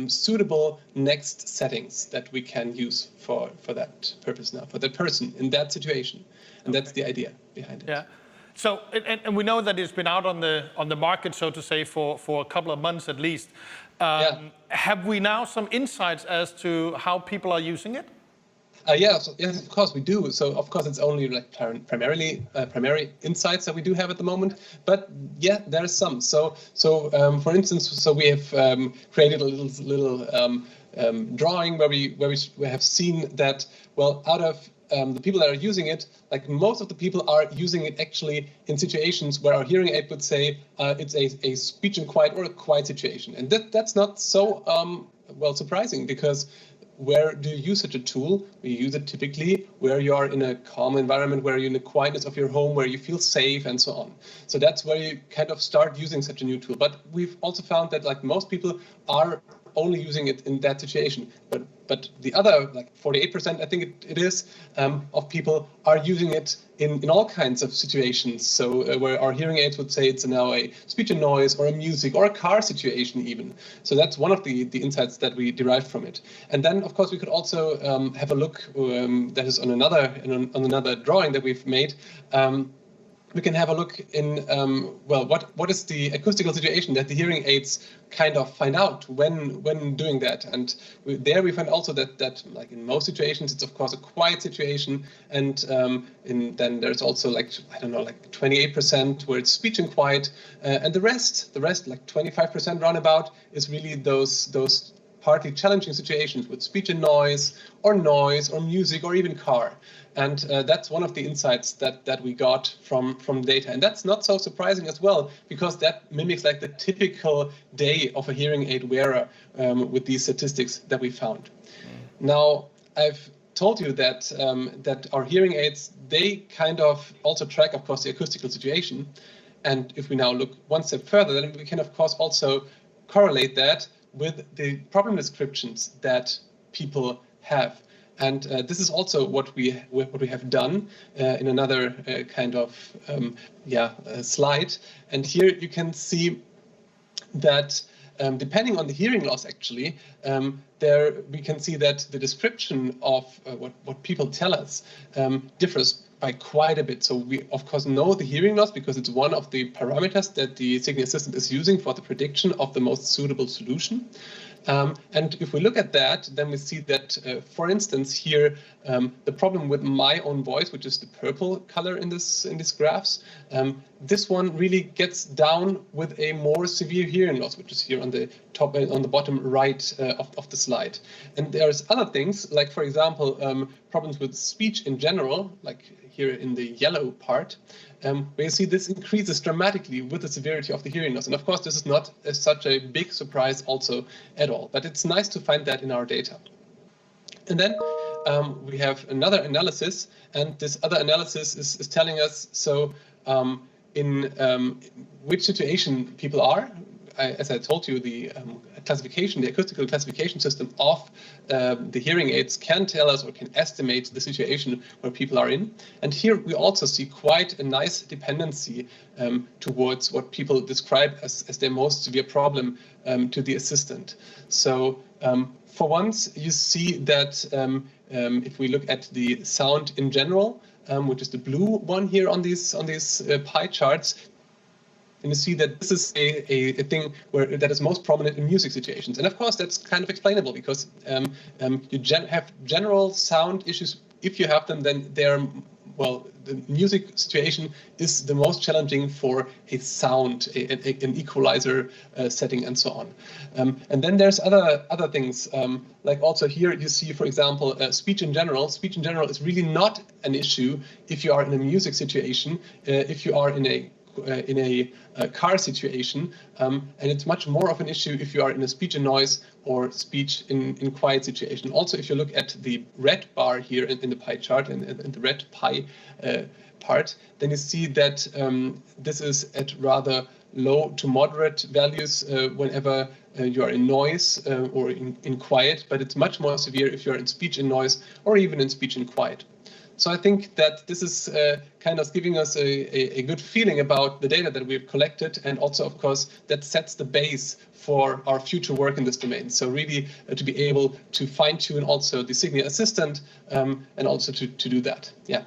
suitable next settings that we can use for that purpose now, for that person in that situation. And that's the idea behind it. Yeah. So, and we know that it's been out on the market, so to say, for a couple of months at least. Have we now some insights as to how people are using it? Yes, of course we do. So of course it's only primary insights that we do have at the moment. But yeah, there's some. So for instance, we have created a little drawing where we have seen that out of the people that are using it, most of the people are using it actually in situations where our hearing aid would say it's a speech and quiet or a quiet situation, and that's not so surprising, because where do you use such a tool? We use it typically where you are in a calm environment, where you're in the quietness of your home, where you feel safe, and so on. So that's where you kind of start using such a new tool. But we've also found that most people are only using it in that situation. But the other 48%, I think it is, of people are using it in all kinds of situations. So where our hearing aids would say it's now a speech and noise, or a music, or a car situation even. So that's one of the insights that we derived from it. And then of course we could also have a look that is on another drawing that we've made. We can have a look in what is the acoustical situation that the hearing aids kind of find out when doing that. And we find also that in most situations it's of course a quiet situation, and then there's also 28% where it's speech and quiet, and the rest 25% roundabout is really those partly challenging situations with speech and noise or music or even car. And that's one of the insights that we got from data. And that's not so surprising as well, because that mimics like the typical day of a hearing aid wearer with these statistics that we found. Now, I've told you that that our hearing aids, they kind of also track, of course, the acoustical situation. And if we now look one step further, then we can, of course, also correlate that with the problem descriptions that people have. And this is also what we have done in another kind of slide. And here you can see that depending on the hearing loss, actually, there we can see that the description of what people tell us differs by quite a bit. So we, of course, know the hearing loss because it's one of the parameters that the Signi Assistant is using for the prediction of the most suitable solution. And if we look at that, then we see that, for instance, here, the problem with my own voice, which is the purple color in these graphs, this one really gets down with a more severe hearing loss, which is here on the top, on the bottom right of the slide. And there's other things, like, for example, problems with speech in general, like here in the yellow part, where you see this increases dramatically with the severity of the hearing loss. And of course, this is not such a big surprise also at all, but it's nice to find that in our data. And then we have another analysis, and this other analysis is telling us, so in which situation people are. As I told you, the classification, the acoustical classification system of the hearing aids can tell us or can estimate the situation where people are in. And here we also see quite a nice dependency towards what people describe as their most severe problem to the assistant. So for once, you see that if we look at the sound in general, which is the blue one here on these pie charts, and you see that this is a thing that is most prominent in music situations. And of course, that's kind of explainable because you have general sound issues. If you have them, then the music situation is the most challenging for a sound, an equalizer setting, and so on. And then there's other things, like also here you see, for example, speech in general. Speech in general is really not an issue if you are in a music situation, if you are in a car situation, and it's much more of an issue if you are in a speech and noise or speech in quiet situation. Also, if you look at the red bar here in the pie chart and the red pie part, then you see that this is at rather low to moderate values whenever you are in noise or in quiet, but it's much more severe if you're in speech and noise or even in speech and quiet. So I think that this is kind of giving us a good feeling about the data that we've collected, and also, of course, that sets the base for our future work in this domain. So really to be able to fine-tune also the Signia Assistant and also to do that. Yeah.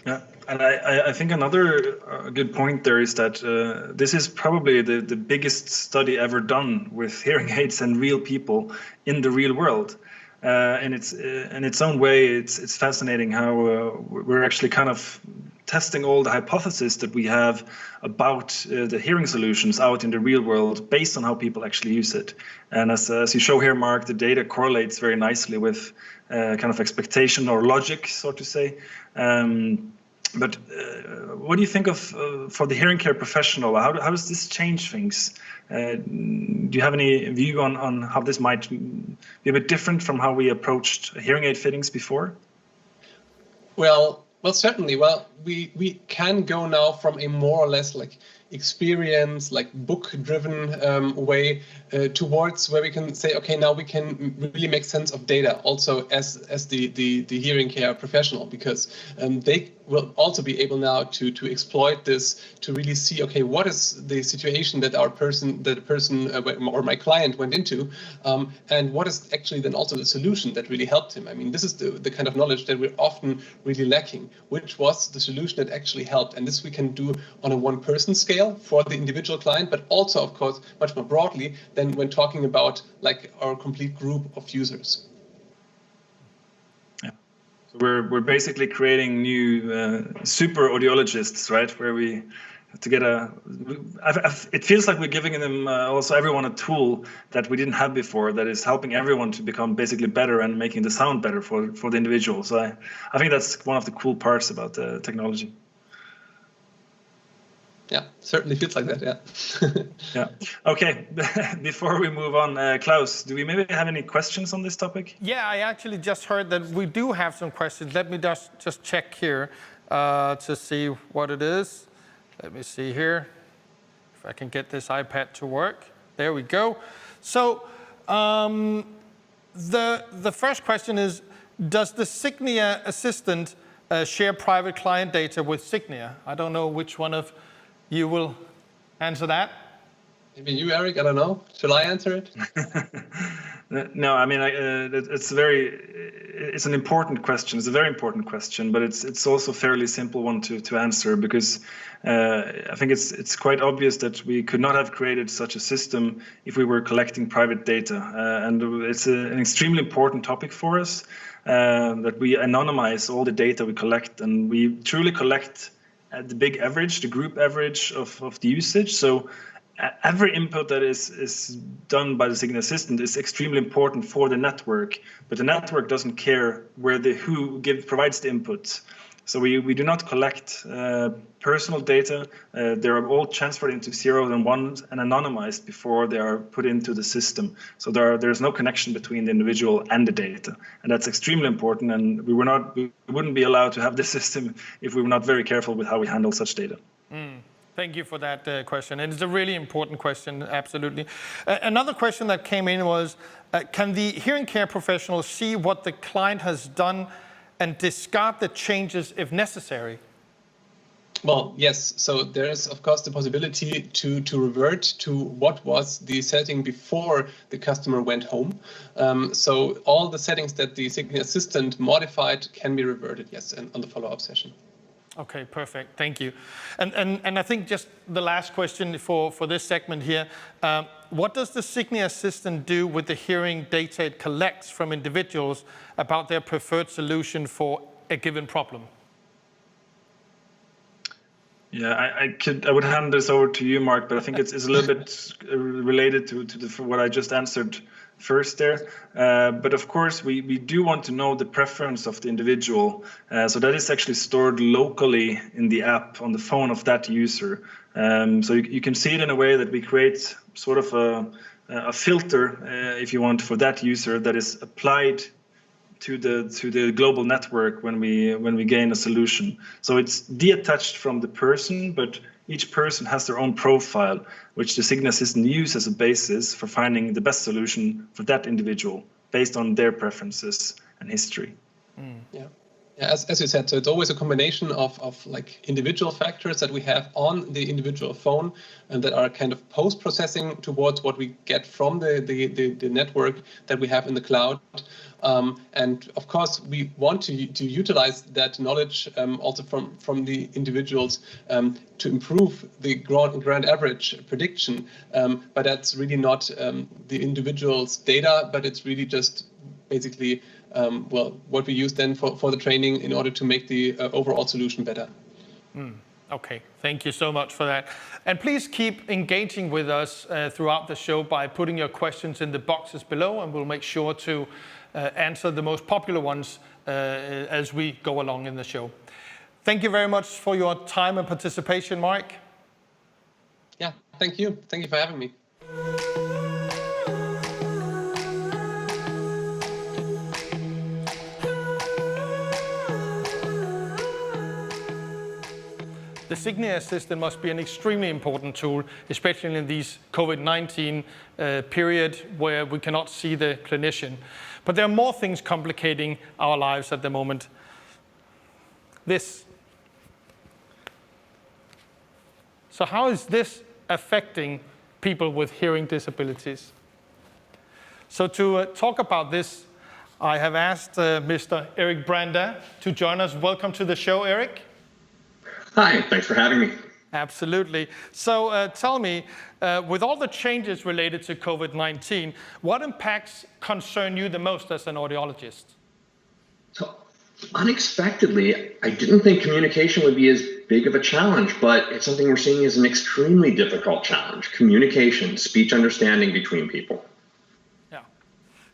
Yeah, and I think another good point there is that this is probably the biggest study ever done with hearing aids and real people in the real world. And it's in its own way, it's fascinating how we're actually kind of testing all the hypotheses that we have about the hearing solutions out in the real world based on how people actually use it. And as you show here, Mark, the data correlates very nicely with kind of expectation or logic, so to say. But what do you think of for the hearing care professional? How does this change things? Do you have any view on how this might be a bit different from how we approached hearing aid fittings before? Well, certainly. Well, we can go now from a more or less like experience, like book-driven way towards where we can say, okay, now we can really make sense of data also as the hearing care professional, because they will also be able now to exploit this to really see, okay, what is the situation that the person or my client went into, and what is actually then also the solution that really helped him. I mean, this is the kind of knowledge that we're often really lacking, which was the solution that actually helped. And this we can do on a one-person scale for the individual client, but also, of course, much more broadly than when talking about like our complete group of users. Yeah, so we're basically creating new super audiologists, right? Where we to get it feels like we're giving them also everyone a tool that we didn't have before that is helping everyone to become basically better and making the sound better for the individual. So I think that's one of the cool parts about the technology. Yeah, certainly feels like that, yeah. Yeah. Okay, before we move on, Klaus, do we maybe have any questions on this topic? Yeah, I actually just heard that we do have some questions. Let me just check here to see what it is. Let me see here if I can get this iPad to work. There we go. So the first question is, does the Signia Assistant share private client data with Signia? I don't know which one of you will answer that. Maybe you, Eric, I don't know. Shall I answer it? No, I mean, it's an important question. It's a very important question, but it's also a fairly simple one to answer, because I think it's quite obvious that we could not have created such a system if we were collecting private data. And it's an extremely important topic for us, that we anonymize all the data we collect, and we truly collect at the big average, the group average of the usage. So every input that is done by the Signia Assistant is extremely important for the network, but the network doesn't care who provides the input. So we do not collect personal data. They are all transferred into zeros and ones and anonymized before they are put into the system. So there's no connection between the individual and the data, and that's extremely important. And we wouldn't be allowed to have this system if we were not very careful with how we handle such data. Thank you for that question. And it's a really important question, absolutely. Another question that came in was, can the hearing care professional see what the client has done and discard the changes if necessary? Well, yes. So there is, of course, the possibility to revert to what was the setting before the customer went home. So all the settings that the Signi Assistant modified can be reverted, yes, and on the follow-up session. Okay, perfect. Thank you. And I think just the last question for this segment here, what does the Signia Assistant do with the hearing data it collects from individuals about their preferred solution for a given problem? Yeah, I would hand this over to you, Mark, but I think it's a little bit related to what I just answered first there. But of course, we do want to know the preference of the individual. So that is actually stored locally in the app on the phone of that user. So you can see it in a way that we create sort of a filter, if you want, for that user that is applied to the global network when we gain a solution. So it's detached from the person, but each person has their own profile, which the Signia Assistant uses as a basis for finding the best solution for that individual based on their preferences and history. Yeah. Yeah, as you said, so it's always a combination of like individual factors that we have on the individual phone and that are kind of post-processing towards what we get from the network that we have in the cloud. And of course, we want to utilize that knowledge also from the individuals to improve the grand average prediction. But that's really not the individual's data, but it's really just basically what we use then for the training in order to make the overall solution better. Okay, thank you so much for that. And please keep engaging with us throughout the show by putting your questions in the boxes below, and we'll make sure to answer the most popular ones as we go along in the show. Thank you very much for your time and participation, Mark. Yeah, thank you. Thank you for having me. The Signia Assistant must be an extremely important tool, especially in these COVID-19 period where we cannot see the clinician. But there are more things complicating our lives at the moment. This. So how is this affecting people with hearing disabilities? So to talk about this, I have asked Mr. Eric Branda to join us. Welcome to the show, Eric. Hi, thanks for having me. Absolutely. So tell me, with all the changes related to COVID-19, what impacts concern you the most as an audiologist? So unexpectedly, I didn't think communication would be as big of a challenge, but it's something we're seeing as an extremely difficult challenge. Communication, speech understanding between people. Yeah.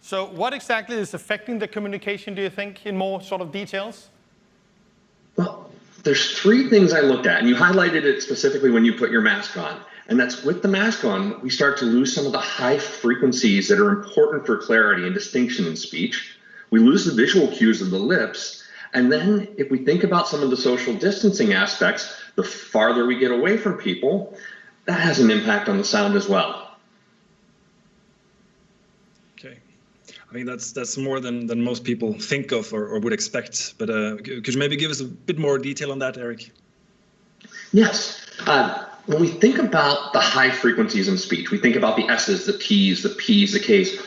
So what exactly is affecting the communication, do you think, in more sort of details? Well, there's three things I looked at, and you highlighted it specifically when you put your mask on. And that's with the mask on, we start to lose some of the high frequencies that are important for clarity and distinction in speech. We lose the visual cues of the lips. And then if we think about some of the social distancing aspects, the farther we get away from people, that has an impact on the sound as well. Okay. I think that's more than most people think of or would expect. But could you maybe give us a bit more detail on that, Eric? Yes. When we think about the high frequencies in speech, we think about the S's, the T's, the P's, the K's.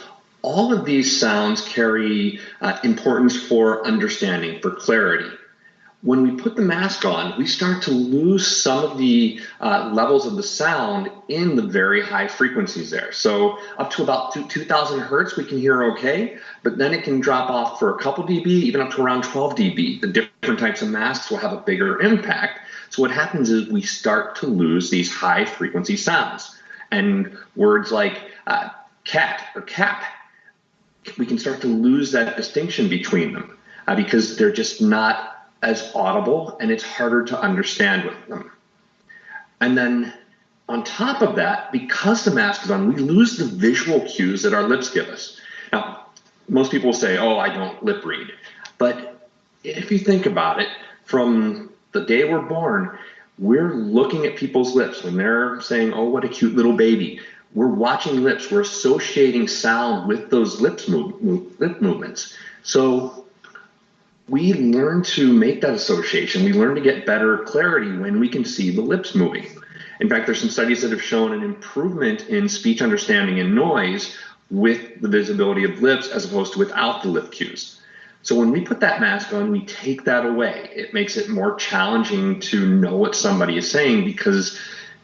All of these sounds carry importance for understanding, for clarity. When we put the mask on, we start to lose some of the levels of the sound in the very high frequencies there. So up to about 2,000 hertz, we can hear okay, but then it can drop off for a couple dB, even up to around 12 dB. The different types of masks will have a bigger impact. So what happens is we start to lose these high frequency sounds. And words like cat or cap, we can start to lose that distinction between them because they're just not as audible and it's harder to understand with them. And then on top of that, because the mask is on, we lose the visual cues that our lips give us. Now, most people will say, oh, I don't lip read. But if you think about it, from the day we're born, we're looking at people's lips when they're saying, oh, what a cute little baby. We're watching lips. We're associating sound with those lip movements. So we learn to make that association. We learn to get better clarity when we can see the lips moving. In fact, there's some studies that have shown an improvement in speech understanding and noise with the visibility of lips as opposed to without the lip cues. So when we put that mask on, we take that away. It makes it more challenging to know what somebody is saying because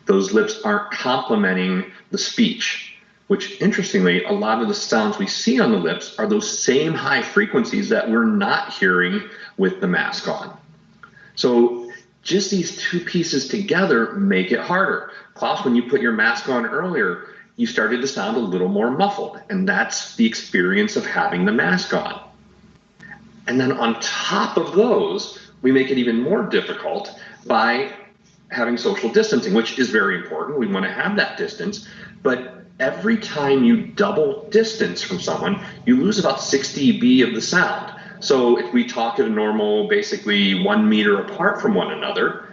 those lips aren't complementing the speech, which interestingly, a lot of the sounds we see on the lips are those same high frequencies that we're not hearing with the mask on. So just these two pieces together make it harder. Klaus, when you put your mask on earlier, you started to sound a little more muffled, and that's the experience of having the mask on. And then on top of those, we make it even more difficult by having social distancing, which is very important. We want to have that distance. But every time you double distance from someone, you lose about 6 dB of the sound. So if we talk at a normal, basically 1 meter apart from one another,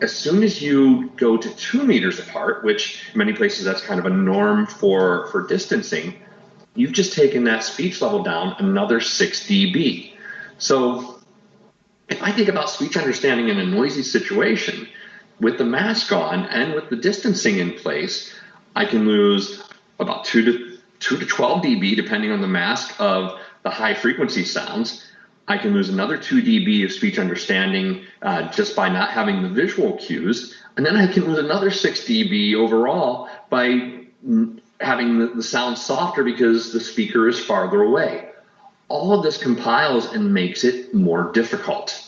as soon as you go to 2 meters apart, which in many places that's kind of a norm for distancing, you've just taken that speech level down another 6 dB. So if I think about speech understanding in a noisy situation, with the mask on and with the distancing in place, I can lose about 2 to 12 dB, depending on the mask, of the high frequency sounds. I can lose another 2 dB of speech understanding just by not having the visual cues. And then I can lose another 6 dB overall by having the sound softer because the speaker is farther away. All of this compiles and makes it more difficult.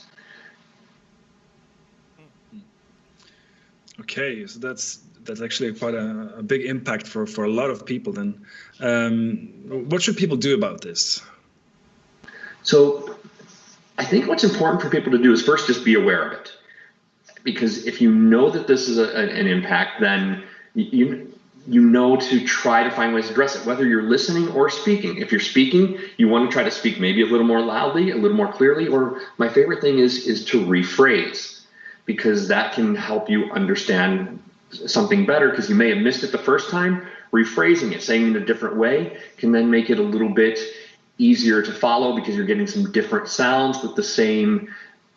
Okay, so that's actually quite a big impact for a lot of people then. What should people do about this? So I think what's important for people to do is first just be aware of it. Because if you know that this is an impact, then you know to try to find ways to address it, whether you're listening or speaking. If you're speaking, you want to try to speak maybe a little more loudly, a little more clearly, or my favorite thing is to rephrase, because that can help you understand something better, because you may have missed it the first time. Rephrasing it, saying it in a different way, can then make it a little bit easier to follow because you're getting some different sounds with the same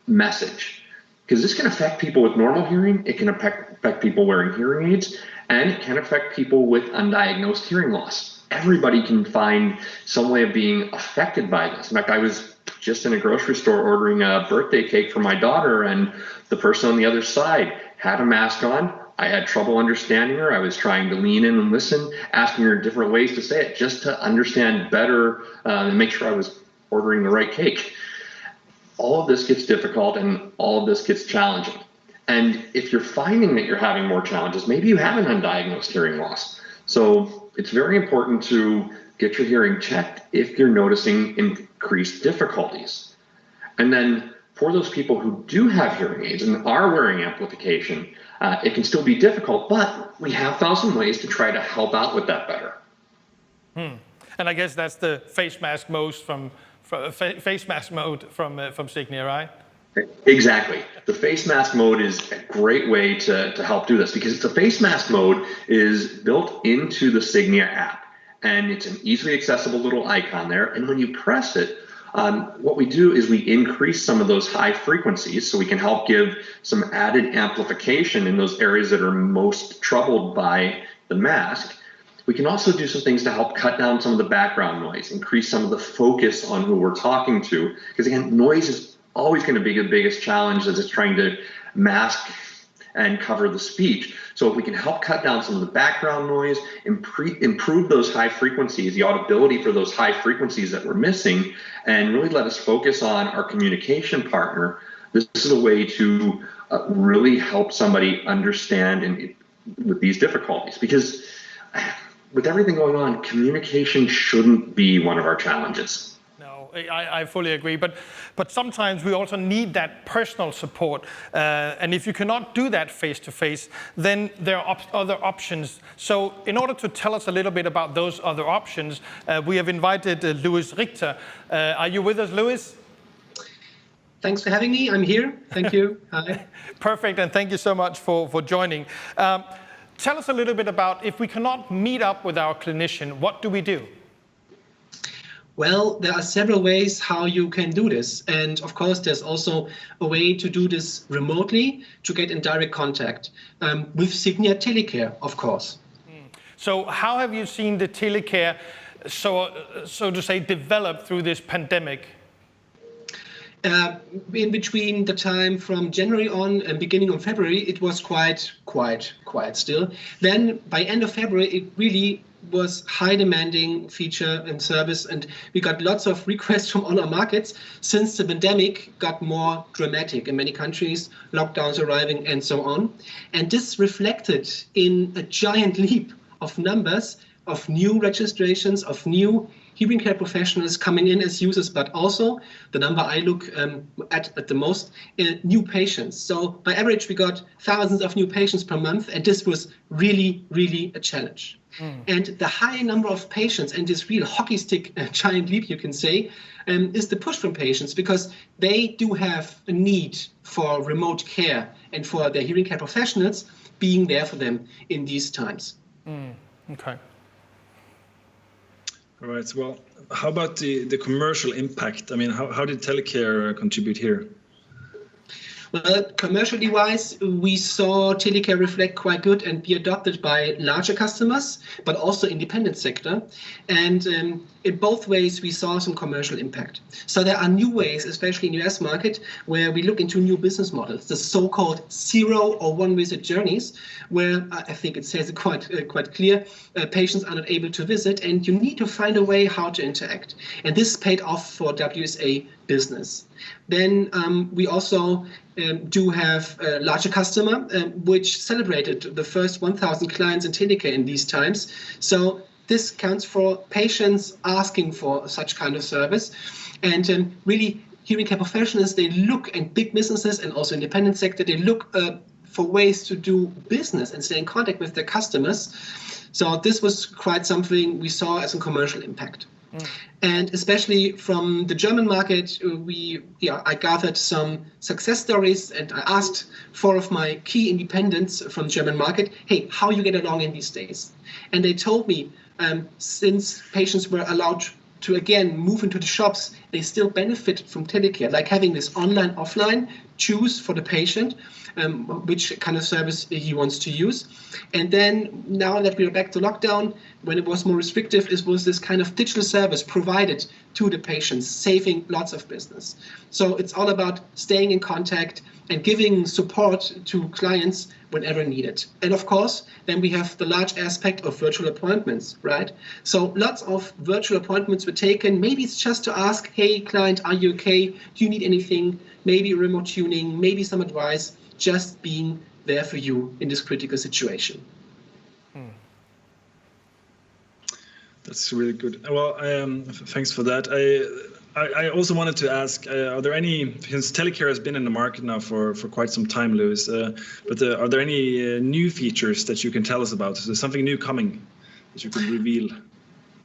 message. Because this can affect people with normal hearing, it can affect people wearing hearing aids, and it can affect people with undiagnosed hearing loss. Everybody can find some way of being affected by this. In fact, I was just in a grocery store ordering a birthday cake for my daughter, and the person on the other side had a mask on. I had trouble understanding her. I was trying to lean in and listen, asking her different ways to say it just to understand better and make sure I was ordering the right cake. All of this gets difficult and all of this gets challenging. And if you're finding that you're having more challenges, maybe you have an undiagnosed hearing loss. So it's very important to get your hearing checked if you're noticing increased difficulties. And then for those people who do have hearing aids and are wearing amplification, it can still be difficult, but we have found some ways to try to help out with that better. And I guess that's the face mask mode from Signia, right? Exactly. The face mask mode is a great way to help do this, because the face mask mode is built into the Signia app, and it's an easily accessible little icon there. And when you press it, what we do is we increase some of those high frequencies so we can help give some added amplification in those areas that are most troubled by the mask. We can also do some things to help cut down some of the background noise, increase some of the focus on who we're talking to, because again, noise is always going to be the biggest challenge as it's trying to mask and cover the speech. So if we can help cut down some of the background noise, improve those high frequencies, the audibility for those high frequencies that we're missing, and really let us focus on our communication partner, this is a way to really help somebody understand with these difficulties. Because with everything going on, communication shouldn't be one of our challenges. I fully agree, but sometimes we also need that personal support, and if you cannot do that face-to-face, then there are other options. So in order to tell us a little bit about those other options, we have invited Louis Richter. Are you with us, Louis? Thanks for having me. I'm here. Thank you. Hi. Perfect, and thank you so much for joining. Tell us a little bit about, if we cannot meet up with our clinician, what do we do? Well, there are several ways how you can do this. And of course, there's also a way to do this remotely, to get in direct contact with Signia Telecare, of course. So how have you seen the Telecare, so to say, develop through this pandemic? In between the time from January on and beginning of February, it was quite quiet still. Then by end of February, it really was high demanding feature and service, and we got lots of requests from all our markets since the pandemic got more dramatic in many countries, lockdowns arriving and so on. And this reflected in a giant leap of numbers of new registrations, of new hearing care professionals coming in as users, but also the number I look at the most, new patients. So by average, we got thousands of new patients per month, and this was really, really a challenge. And the high number of patients and this real hockey stick giant leap, you can say, is the push from patients, because they do have a need for remote care and for their hearing care professionals being there for them in these times. Okay. All right. Well, how about the commercial impact? I mean, how did Telecare contribute here? Well, commercially wise, we saw Telecare reflect quite good and be adopted by larger customers, but also independent sector. And in both ways, we saw some commercial impact. So there are new ways, especially in the US market, where we look into new business models, the so-called zero or one visit journeys, where I think it says it quite clear, patients are not able to visit, and you need to find a way how to interact. And this paid off for WSA business. Then we also do have a larger customer, which celebrated the first 1,000 clients in Telecare in these times. So this counts for patients asking for such kind of service. And really, hearing care professionals, they look, and big businesses and also independent sector, they look for ways to do business and stay in contact with their customers. So this was quite something we saw as a commercial impact. And especially from the German market, I gathered some success stories, and I asked 4 of my key independents from the German market, hey, how you get along in these days? And they told me, since patients were allowed to again move into the shops, they still benefit from Telecare, like having this online, offline, choose for the patient which kind of service he wants to use. And then now that we're back to lockdown, when it was more restrictive, it was this kind of digital service provided to the patients, saving lots of business. So it's all about staying in contact and giving support to clients whenever needed. And of course, then we have the large aspect of virtual appointments, right? So lots of virtual appointments were taken. Maybe it's just to ask, hey, client, are you okay? Do you need anything? Maybe remote tuning, maybe some advice, just being there for you in this critical situation. That's really good. Well, thanks for that. I also wanted to ask, are there any, since Telecare has been in the market now for quite some time, Lewis, but are there any new features that you can tell us about? Is there something new coming that you can reveal?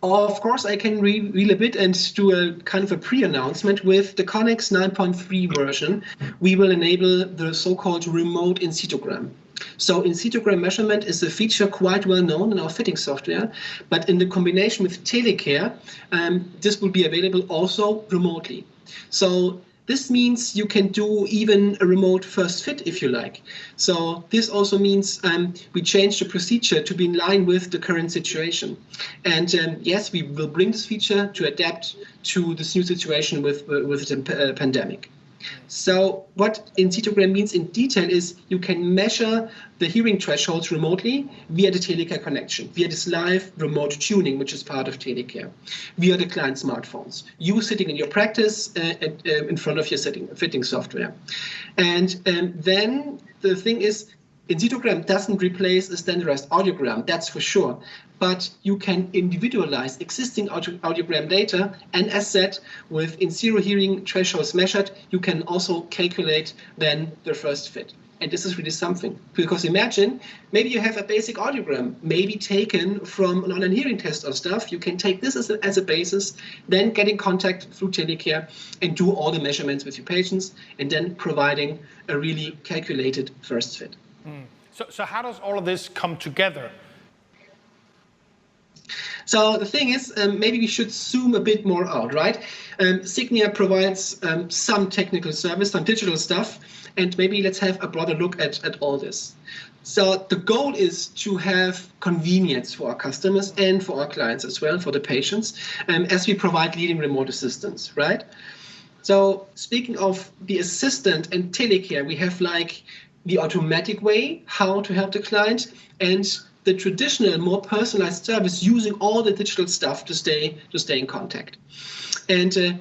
Of course, I can reveal a bit and do a kind of a pre-announcement. With the Connex 9.3 version, we will enable the so-called remote in-sitogram. So in-sitogram measurement is a feature quite well known in our fitting software, but in the combination with Telecare, this will be available also remotely. So this means you can do even a remote first fit if you like. So this also means we change the procedure to be in line with the current situation. And yes, we will bring this feature to adapt to this new situation with the pandemic. So what in-sitogram means in detail is you can measure the hearing thresholds remotely via the Telecare connection, via this live remote tuning, which is part of Telecare, via the client smartphones. You sitting in your practice in front of your fitting software. And then the thing is, in-sitogram doesn't replace a standardized audiogram, that's for sure. But you can individualize existing audiogram data, and as said, with in-zero hearing thresholds measured, you can also calculate then the first fit. And this is really something, because imagine, maybe you have a basic audiogram, maybe taken from an online hearing test or stuff. You can take this as a basis, then get in contact through Telecare and do all the measurements with your patients, and then providing a really calculated first fit. So how does all of this come together? So the thing is, maybe we should zoom a bit more out, right? Signia provides some technical service, some digital stuff, and maybe let's have a broader look at all this. So the goal is to have convenience for our customers and for our clients as well, for the patients, as we provide leading remote assistance, right? So speaking of the assistant and Telecare, we have like the automatic way how to help the client and the traditional, more personalized service using all the digital stuff to stay in contact. And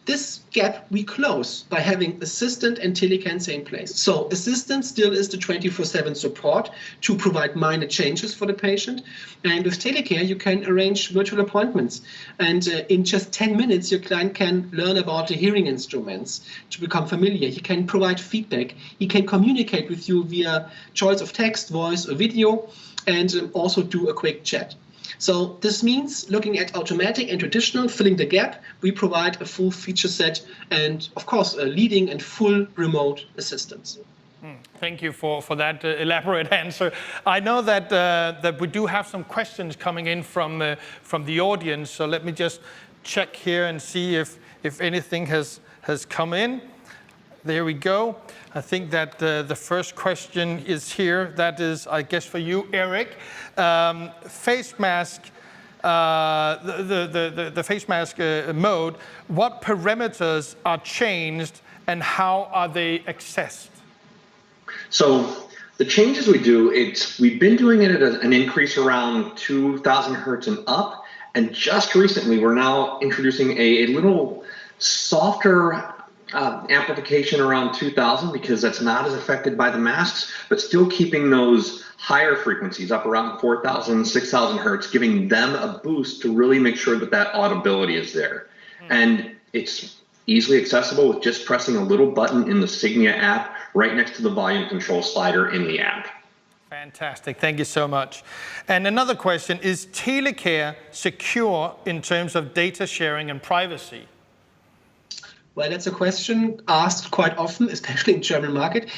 this gap we close by having assistant and Telecare in the same place. So assistant still is the 24/7 support to provide minor changes for the patient. And with Telecare, you can arrange virtual appointments. And in just 10 minutes, your client can learn about the hearing instruments to become familiar. He can provide feedback. He can communicate with you via choice of text, voice, or video, and also do a quick chat. So this means looking at automatic and traditional, filling the gap, we provide a full feature set and, of course, a leading and full remote assistance. Thank you for that elaborate answer. I know that we do have some questions coming in from the audience, so let me just check here and see if anything has come in. There we go. I think that the first question is here. That is, I guess, for you, Eric. Face mask, the face mask mode, what parameters are changed and how are they accessed? So the changes we do, we've been doing it at an increase around 2,000 hertz and up. And just recently, we're now introducing a little softer amplification around 2000 because that's not as affected by the masks, but still keeping those higher frequencies up around 4,000, 6,000 hertz, giving them a boost to really make sure that audibility is there. And it's easily accessible with just pressing a little button in the Signia app right next to the volume control slider in the app. Fantastic, thank you so much. And another question, is Telecare secure in terms of data sharing and privacy? Well, that's a question asked quite often, especially in the German market.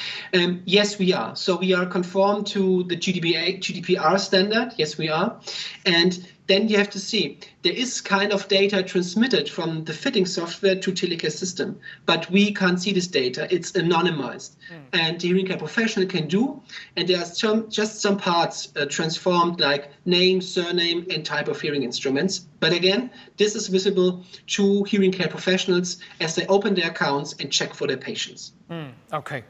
Yes, we are. So we are conformed to the GDPR standard. Yes, we are. And then you have to see, there is kind of data transmitted from the fitting software to Telecare system, but we can't see this data. It's anonymized. And the hearing care professional can do, and there are just some parts transformed like name, surname, and type of hearing instruments. But again, this is visible to hearing care professionals as they open their accounts and check for their patients. Okay.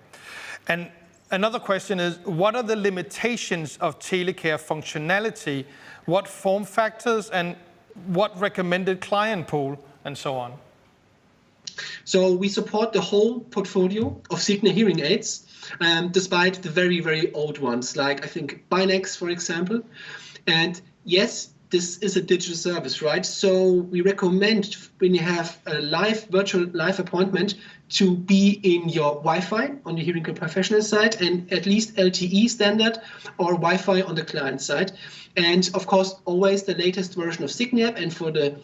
And Another question is, what are the limitations of Telecare functionality? What form factors and what recommended client pool and so on? So we support the whole portfolio of Signia hearing aids, despite the very, very old ones, like I think Binex, for example. And yes, this is a digital service, right? So we recommend when you have a virtual live appointment to be in your Wi-Fi on the hearing care professional side, and at least LTE standard or Wi-Fi on the client side. And of course, always the latest version of Signia, and for the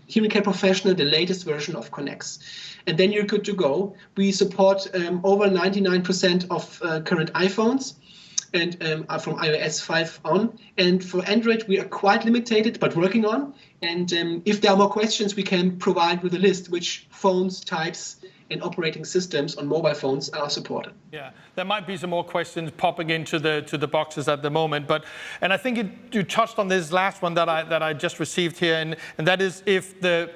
hearing care professional, the latest version of Connex. And then you're good to go. We support over 99% of current iPhones, and from iOS 5 on. And for Android, we are quite limited, but working on. And if there are more questions, we can provide with a list which phones, types, and operating systems on mobile phones are supported. Yeah, there might be some more questions popping into the boxes at the moment, and I think you touched on this last one that I just received here, and that is if the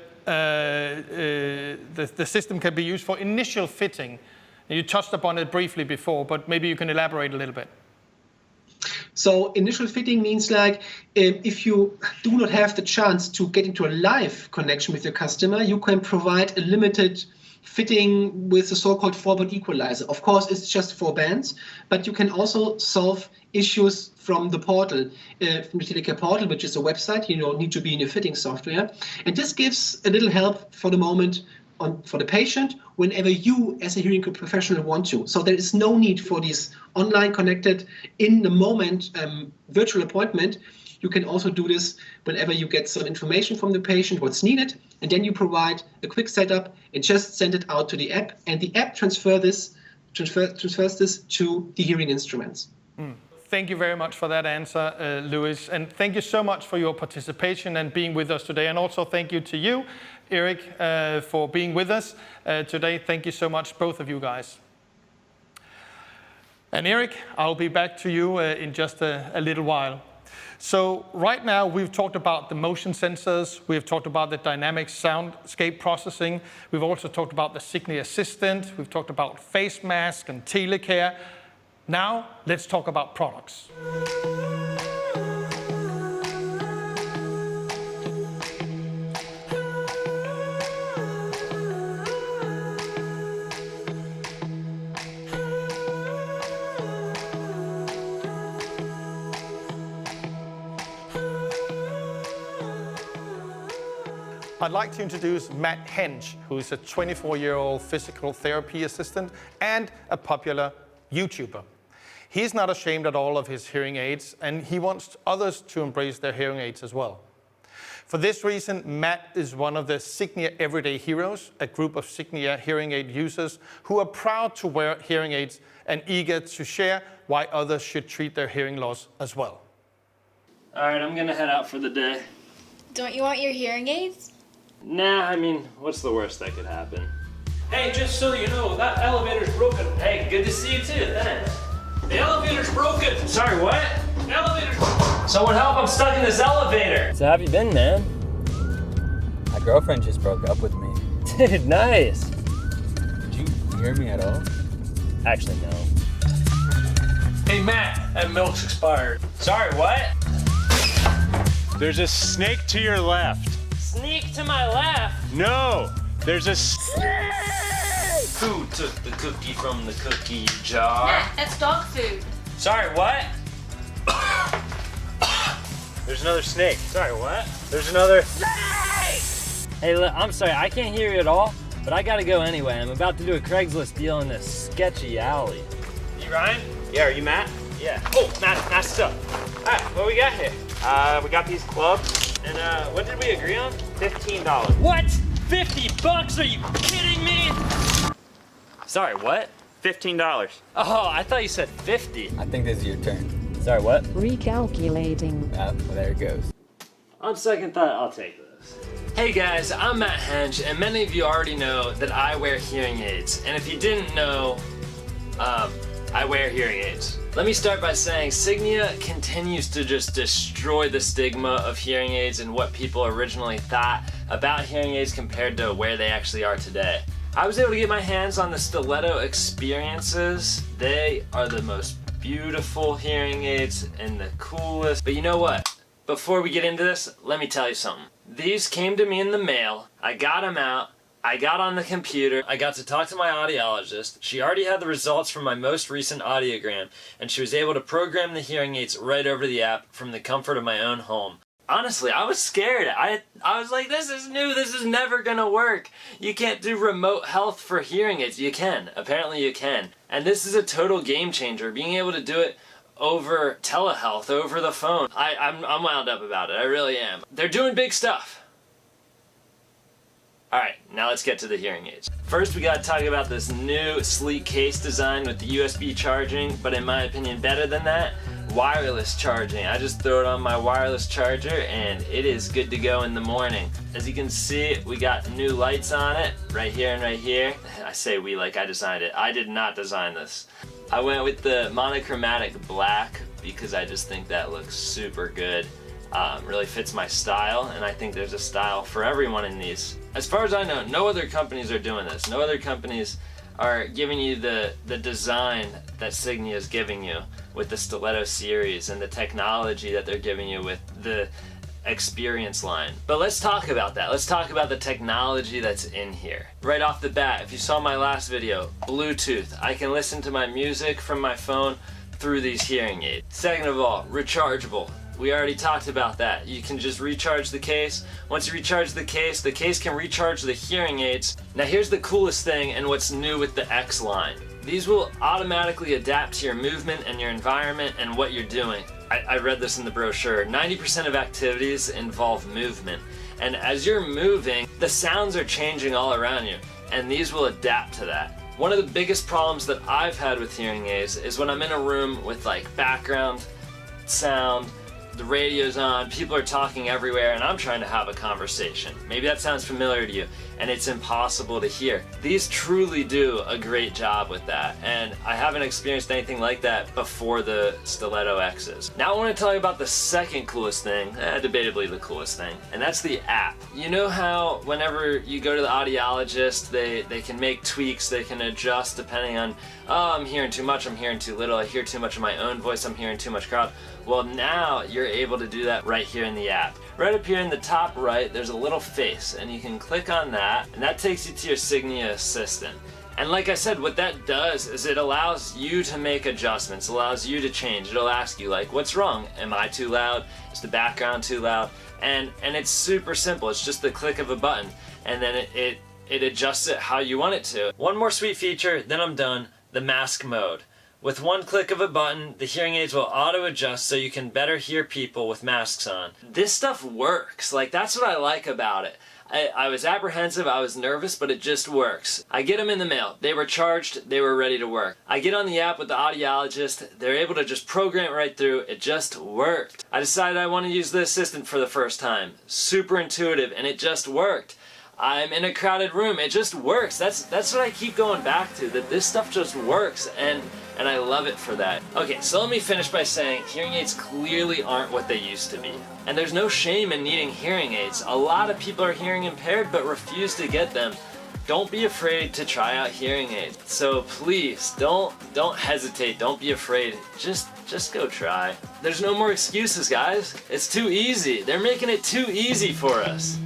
system can be used for initial fitting. You touched upon it briefly before, but maybe you can elaborate a little bit. So initial fitting means like if you do not have the chance to get into a live connection with your customer, you can provide a limited fitting with a so-called forward equalizer. Of course, it's just 4 bands, but you can also solve issues from the portal, from the Telecare portal, which is a website. You don't need to be in your fitting software. And this gives a little help for the moment for the patient whenever you as a hearing care professional want to. So there is no need for this online connected in the moment virtual appointment. You can also do this whenever you get some information from the patient, what's needed, and then you provide a quick setup and just send it out to the app, and the app transfers this to the hearing instruments. Thank you very much for that answer, Louis, and thank you so much for your participation and being with us today. And also thank you to you, Erik, for being with us today. Thank you so much, both of you guys. And Erik, I'll be back to you in just a little while. So right now we've talked about the motion sensors, we've talked about the dynamic soundscape processing, we've also talked about the Signi Assistant, we've talked about face mask and Telecare. Now let's talk about products. I'd like to introduce Matt Henge, who is a 24-year-old physical therapy assistant and a popular YouTuber. He's not ashamed at all of his hearing aids, and he wants others to embrace their hearing aids as well. For this reason, Matt is one of the Signia Everyday Heroes, a group of Signia hearing aid users who are proud to wear hearing aids and eager to share why others should treat their hearing loss as well. All right, I'm gonna head out for the day. Don't you want your hearing aids? Nah, I mean, what's the worst that could happen? Hey, just so you know, that elevator's broken. Hey, good to see you too, thanks. The elevator's broken. Sorry, what? The elevator's broken. Someone help, I'm stuck in this elevator. So how have you been, man? My girlfriend just broke up with me. Dude, nice. Did you hear me at all? Actually, no. Hey, Matt, that milk's expired. Sorry, what? There's a snake to your left. Sneak to my left? No, there's a Who took the cookie from the cookie jar? Matt, that's dog food. Sorry, what? There's another snake. Sorry, what? There's another snake! Hey, look, I'm sorry, I can't hear you at all, but I gotta go anyway. I'm about to do a Craigslist deal in this sketchy alley. You Ryan? Yeah, are you Matt? Yeah. Oh, nice stuff. All right, what we got here? We got these clubs. And what did we agree on? $15. What? $50? Are you kidding me? Sorry, what? $15. Oh, I thought you said 50. I think this is your turn. Sorry, what? Recalculating. Well, there it goes. On second thought, I'll take this. Hey guys, I'm Matt Henge, and many of you already know that I wear hearing aids. And if you didn't know, I wear hearing aids. Let me start by saying Signia continues to just destroy the stigma of hearing aids and what people originally thought about hearing aids compared to where they actually are today. I was able to get my hands on the Stiletto Experiences. They are the most beautiful hearing aids and the coolest. But you know what? Before we get into this, let me tell you something. These came to me in the mail. I got them out. I got on the computer. I got to talk to my audiologist. She already had the results from my most recent audiogram, and she was able to program the hearing aids right over the app from the comfort of my own home. Honestly, I was scared. I was like, this is new. This is never gonna work. You can't do remote health for hearing aids. You can. Apparently you can. And this is a total game changer. Being able to do it over telehealth, over the phone. I'm wound up about it. I really am. They're doing big stuff. Alright, now let's get to the hearing aids. First, we gotta talk about this new sleek case design with the USB charging, but in my opinion, better than that, wireless charging. I just throw it on my wireless charger and it is good to go in the morning. As you can see, we got new lights on it, right here and right here. I say we like I designed it. I did not design this. I went with the monochromatic black because I just think that looks super good. Really fits my style, and I think there's a style for everyone in these. As far as I know, no other companies are doing this. No other companies are giving you the design that Signia is giving you with the Stiletto series and the technology that they're giving you with the Experience line. But let's talk about that. Let's talk about the technology that's in here. Right off the bat, if you saw my last video, Bluetooth. I can listen to my music from my phone through these hearing aids. Second of all, rechargeable. We already talked about that. You can just recharge the case. Once you recharge the case can recharge the hearing aids. Now here's the coolest thing and what's new with the X line. These will automatically adapt to your movement and your environment and what you're doing. I read this in the brochure. 90% of activities involve movement. And as you're moving, the sounds are changing all around you. And these will adapt to that. One of the biggest problems that I've had with hearing aids is when I'm in a room with like background sound, the radio's on, people are talking everywhere, and I'm trying to have a conversation. Maybe that sounds familiar to you, and it's impossible to hear. These truly do a great job with that, and I haven't experienced anything like that before the Stiletto X's. Now I want to tell you about the second coolest thing, debatably the coolest thing, and that's the app. You know how whenever you go to the audiologist, they can make tweaks, they can adjust depending on, oh, I'm hearing too much, I'm hearing too little, I hear too much of my own voice, I'm hearing too much crowd. Well, now you're able to do that right here in the app. Right up here in the top right, there's a little face, and you can click on that, and that takes you to your Signia Assistant. And like I said, what that does is it allows you to make adjustments, allows you to change. It'll ask you, like, what's wrong? Am I too loud? Is the background too loud? And it's super simple. It's just the click of a button, and then it adjusts it how you want it to. One more sweet feature, then I'm done, the mask mode. With one click of a button, the hearing aids will auto-adjust so you can better hear people with masks on. This stuff works. Like, that's what I like about it. I was apprehensive, I was nervous, but it just works. I get them in the mail. They were charged, they were ready to work. I get on the app with the audiologist, they're able to just program it right through, it just worked. I decided I want to use the Assistant for the first time. Super intuitive, and it just worked. I'm in a crowded room, it just works. That's what I keep going back to, that this stuff just works, and I love it for that. Okay, so let me finish by saying hearing aids clearly aren't what they used to be. And there's no shame in needing hearing aids. A lot of people are hearing impaired but refuse to get them. Don't be afraid to try out hearing aids. So please, don't hesitate, don't be afraid. Just go try. There's no more excuses, guys. It's too easy. They're making it too easy for us.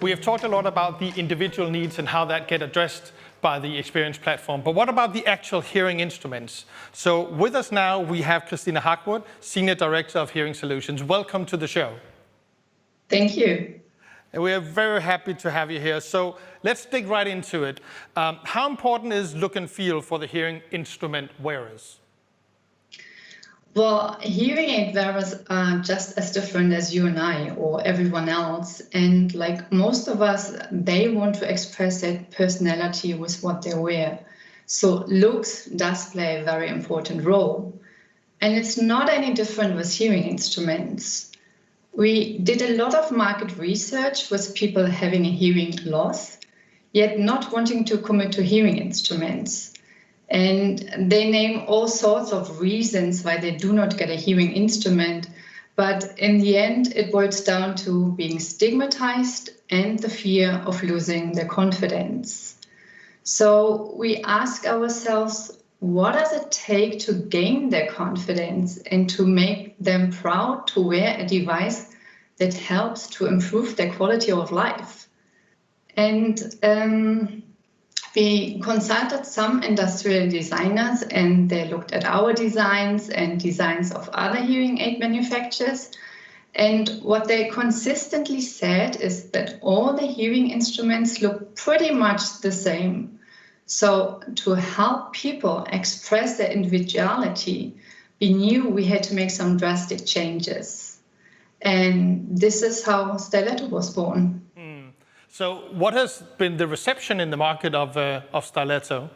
We have talked a lot about the individual needs and how that get addressed by the Experience platform. But what about the actual hearing instruments? So with us now, we have Christina Hackwood, Senior Director of Hearing Solutions. Welcome to the show. Thank you. And we are very happy to have you here. So let's dig right into it. How important is look and feel for the hearing instrument wearers? Well, hearing aid wearers are just as different as you and I or everyone else. And like most of us, they want to express their personality with what they wear. So looks does play a very important role. And it's not any different with hearing instruments. We did a lot of market research with people having a hearing loss. yet not wanting to commit to hearing instruments. And they name all sorts of reasons why they do not get a hearing instrument. But in the end, it boils down to being stigmatized and the fear of losing their confidence. So we ask ourselves, what does it take to gain their confidence and to make them proud to wear a device that helps to improve their quality of life? And we consulted some industrial designers, and they looked at our designs and designs of other hearing aid manufacturers. And what they consistently said is that all the hearing instruments look pretty much the same. So to help people express their individuality, we knew we had to make some drastic changes. And this is how Styletto was born. So what has been the reception in the market of Styletto?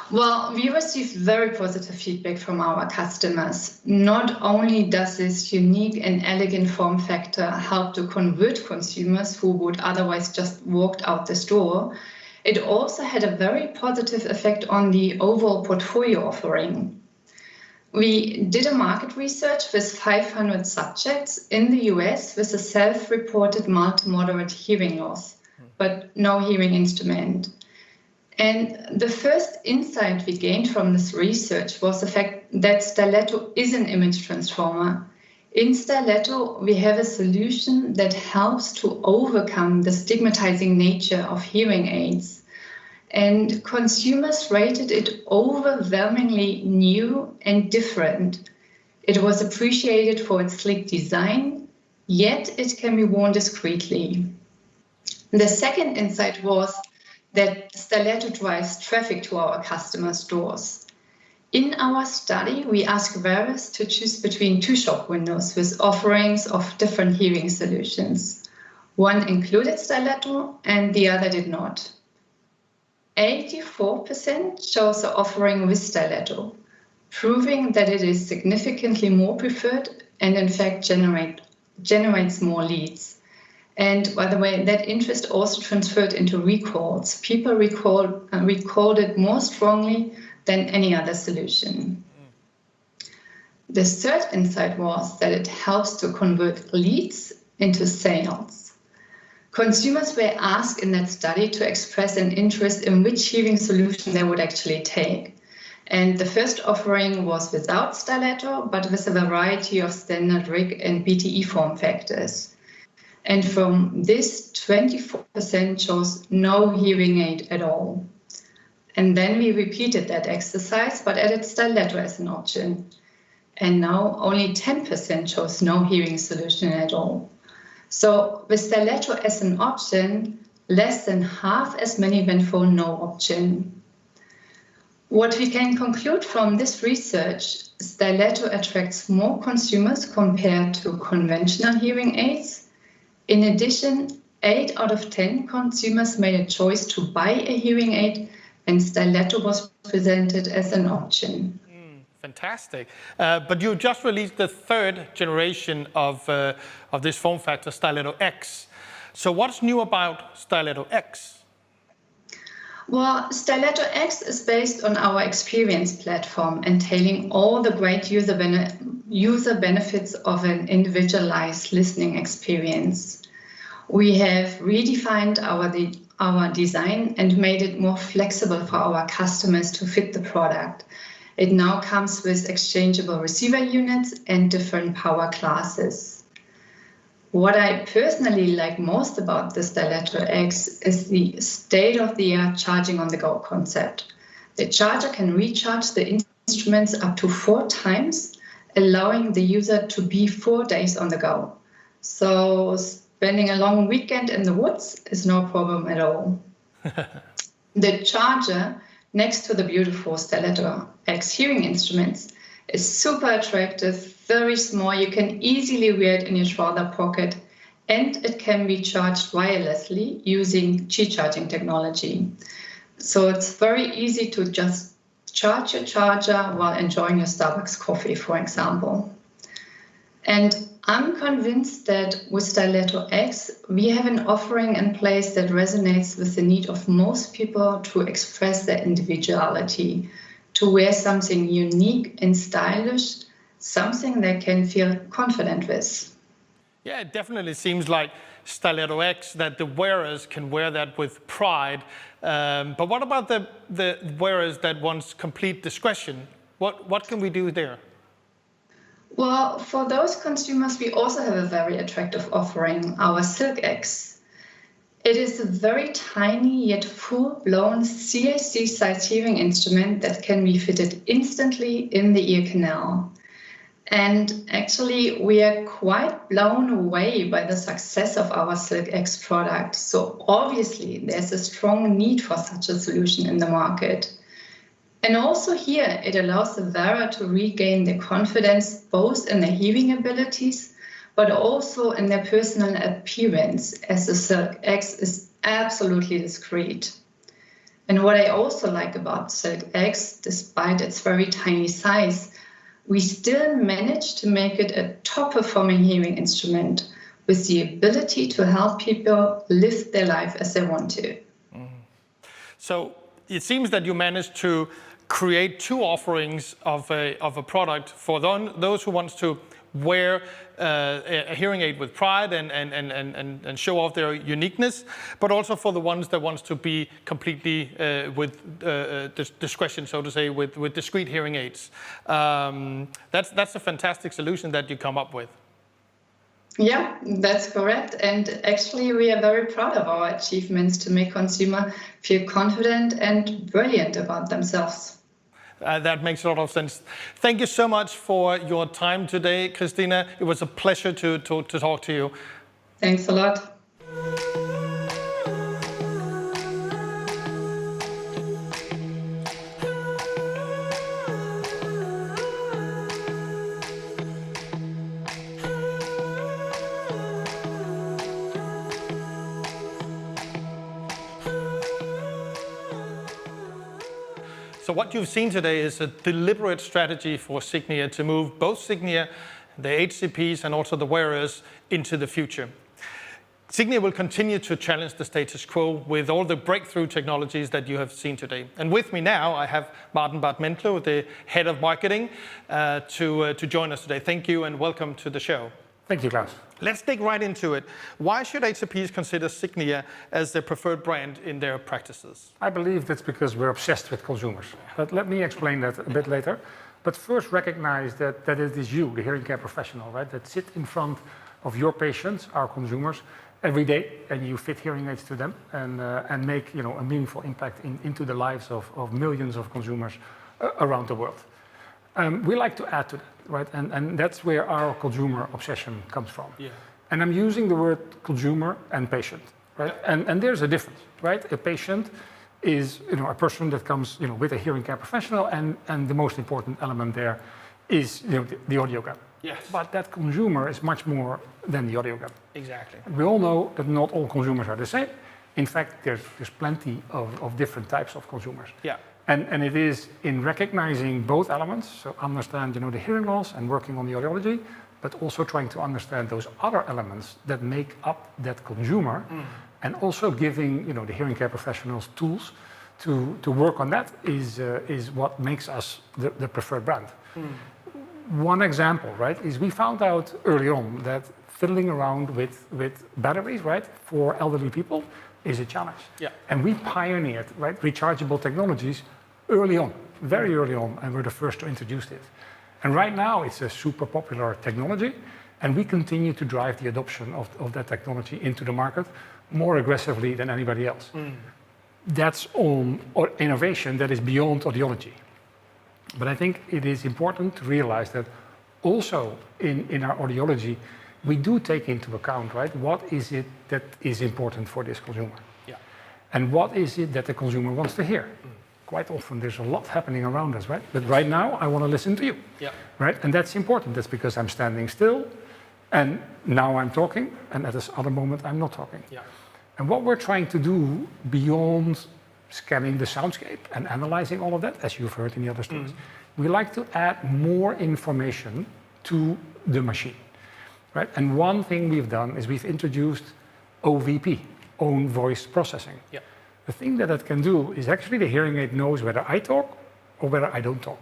Well, we received very positive feedback from our customers. Not only does this unique and elegant form factor help to convert consumers who would otherwise just walked out the store, it also had a very positive effect on the overall portfolio offering. We did a market research with 500 subjects in the US with a self-reported mild to moderate hearing loss, but no hearing instrument. And the first insight we gained from this research was the fact that Styletto is an image transformer. In Styletto, we have a solution that helps to overcome the stigmatizing nature of hearing aids. And consumers rated it overwhelmingly new and different. It was appreciated for its sleek design, yet it can be worn discreetly. The second insight was that Styletto drives traffic to our customer stores. In our study, we asked wearers to choose between two shop windows with offerings of different hearing solutions. One included Styletto and the other did not. 84% chose the offering with Styletto, proving that it is significantly more preferred and in fact generates more leads. And by the way, that interest also transferred into recalls. People recalled it more strongly than any other solution. The third insight was that it helps to convert leads into sales. Consumers were asked in that study to express an interest in which hearing solution they would actually take. And the first offering was without Styletto, but with a variety of standard RIG and BTE form factors. And from this, 24% chose no hearing aid at all. And then we repeated that exercise, but added Styletto as an option. And now only 10% chose no hearing solution at all. So with Styletto as an option, less than half as many went for no option. What we can conclude from this research, Styletto attracts more consumers compared to conventional hearing aids. In addition, 8 out of 10 consumers made a choice to buy a hearing aid, and Styletto was presented as an option. Fantastic. But you just released the third generation of this form factor, Styletto X. So what's new about Styletto X? Well, Styletto X is based on our experience platform, entailing all the great user benefits of an individualized listening experience. We have redefined our design and made it more flexible for our customers to fit the product. It now comes with exchangeable receiver units and different power classes. What I personally like most about the Styletto X is the state-of-the-art charging on the go concept. The charger can recharge the instruments up to 4 times, allowing the user to be 4 days on the go. So spending a long weekend in the woods is no problem at all. The charger next to the beautiful Styletto X hearing instruments is super attractive, very small. You can easily wear it in your shoulder pocket, and it can be charged wirelessly using Qi charging technology. So it's very easy to just charge your charger while enjoying your Starbucks coffee, for example. And I'm convinced that with Stiletto X, we have an offering in place that resonates with the need of most people to express their individuality, to wear something unique and stylish, something they can feel confident with. Yeah, it definitely seems like Stiletto X, that the wearers can wear that with pride. But what about the wearers that want complete discretion? What can we do there? Well, for those consumers, we also have a very attractive offering, our Silk X. It is a very tiny yet full-blown CAC-sized hearing instrument that can be fitted instantly in the ear canal. And actually, we are quite blown away by the success of our Silk X product. So obviously, there's a strong need for such a solution in the market. And also here, it allows the wearer to regain their confidence both in their hearing abilities, but also in their personal appearance, as the Silk X is absolutely discreet. And what I also like about Silk X, despite its very tiny size, we still managed to make it a top-performing hearing instrument with the ability to help people live their life as they want to. So it seems that you managed to create two offerings of a product for those who want to wear a hearing aid with pride and show off their uniqueness, but also for the ones that wants to be completely with discretion, so to say, with discrete hearing aids. That's a fantastic solution that you come up with. Yeah, that's correct. And actually, we are very proud of our achievements to make consumers feel confident and brilliant about themselves. That makes a lot of sense. Thank you so much for your time today, Christina. It was a pleasure to talk to you. Thanks a lot. So what you've seen today is a deliberate strategy for Signia to move both Signia, the HCPs, and also the wearers into the future. Signia will continue to challenge the status quo with all the breakthrough technologies that you have seen today. And with me now, I have Martin Bartmentlo, the head of marketing, to join us today. Thank you and welcome to the show. Thank you, Klaus. Let's dig right into it. Why should HCPs consider Signia as their preferred brand in their practices? I believe that's because we're obsessed with consumers. But let me explain that a bit later. But first recognize that it is you, the hearing care professional, right, that sit in front of your patients, our consumers, every day, and you fit hearing aids to them and make a meaningful impact into the lives of millions of consumers around the world. We like to add to that, right? And that's where our consumer obsession comes from. Yeah. And I'm using the word consumer and patient, right? Yeah. And there's a difference, right? A patient is a person that comes with a hearing care professional, and the most important element there is the audiogram. Yes. But that consumer is much more than the audiogram. Exactly. We all know that not all consumers are the same. In fact, there's plenty of different types of consumers. Yeah. And it is in recognizing both elements, so understand the hearing loss and working on the audiology, but also trying to understand those other elements that make up that consumer, and also giving the hearing care professionals tools to work on that is what makes us the preferred brand. One example, right, is we found out early on that fiddling around with batteries, right, for elderly people is a challenge. Yeah. And we pioneered, right, rechargeable technologies early on, very early on, and we're the first to introduce it. And right now it's a super popular technology, and we continue to drive the adoption of that technology into the market more aggressively than anybody else. That's on innovation that is beyond audiology. But I think it is important to realize that also in our audiology, we do take into account, right, what is it that is important for this consumer? Yeah. And what is it that the consumer wants to hear? Quite often there's a lot happening around us, right? But right now I want to listen to you, yeah. Right? And that's important. That's because I'm standing still, and now I'm talking, and at this other moment I'm not talking. Yeah. And what we're trying to do beyond scanning the soundscape and analyzing all of that, as you've heard in the other stories, we like to add more information to the machine. right? And one thing we've done is we've introduced OVP, own voice processing. Yeah. The thing that it can do is actually the hearing aid knows whether I talk or whether I don't talk.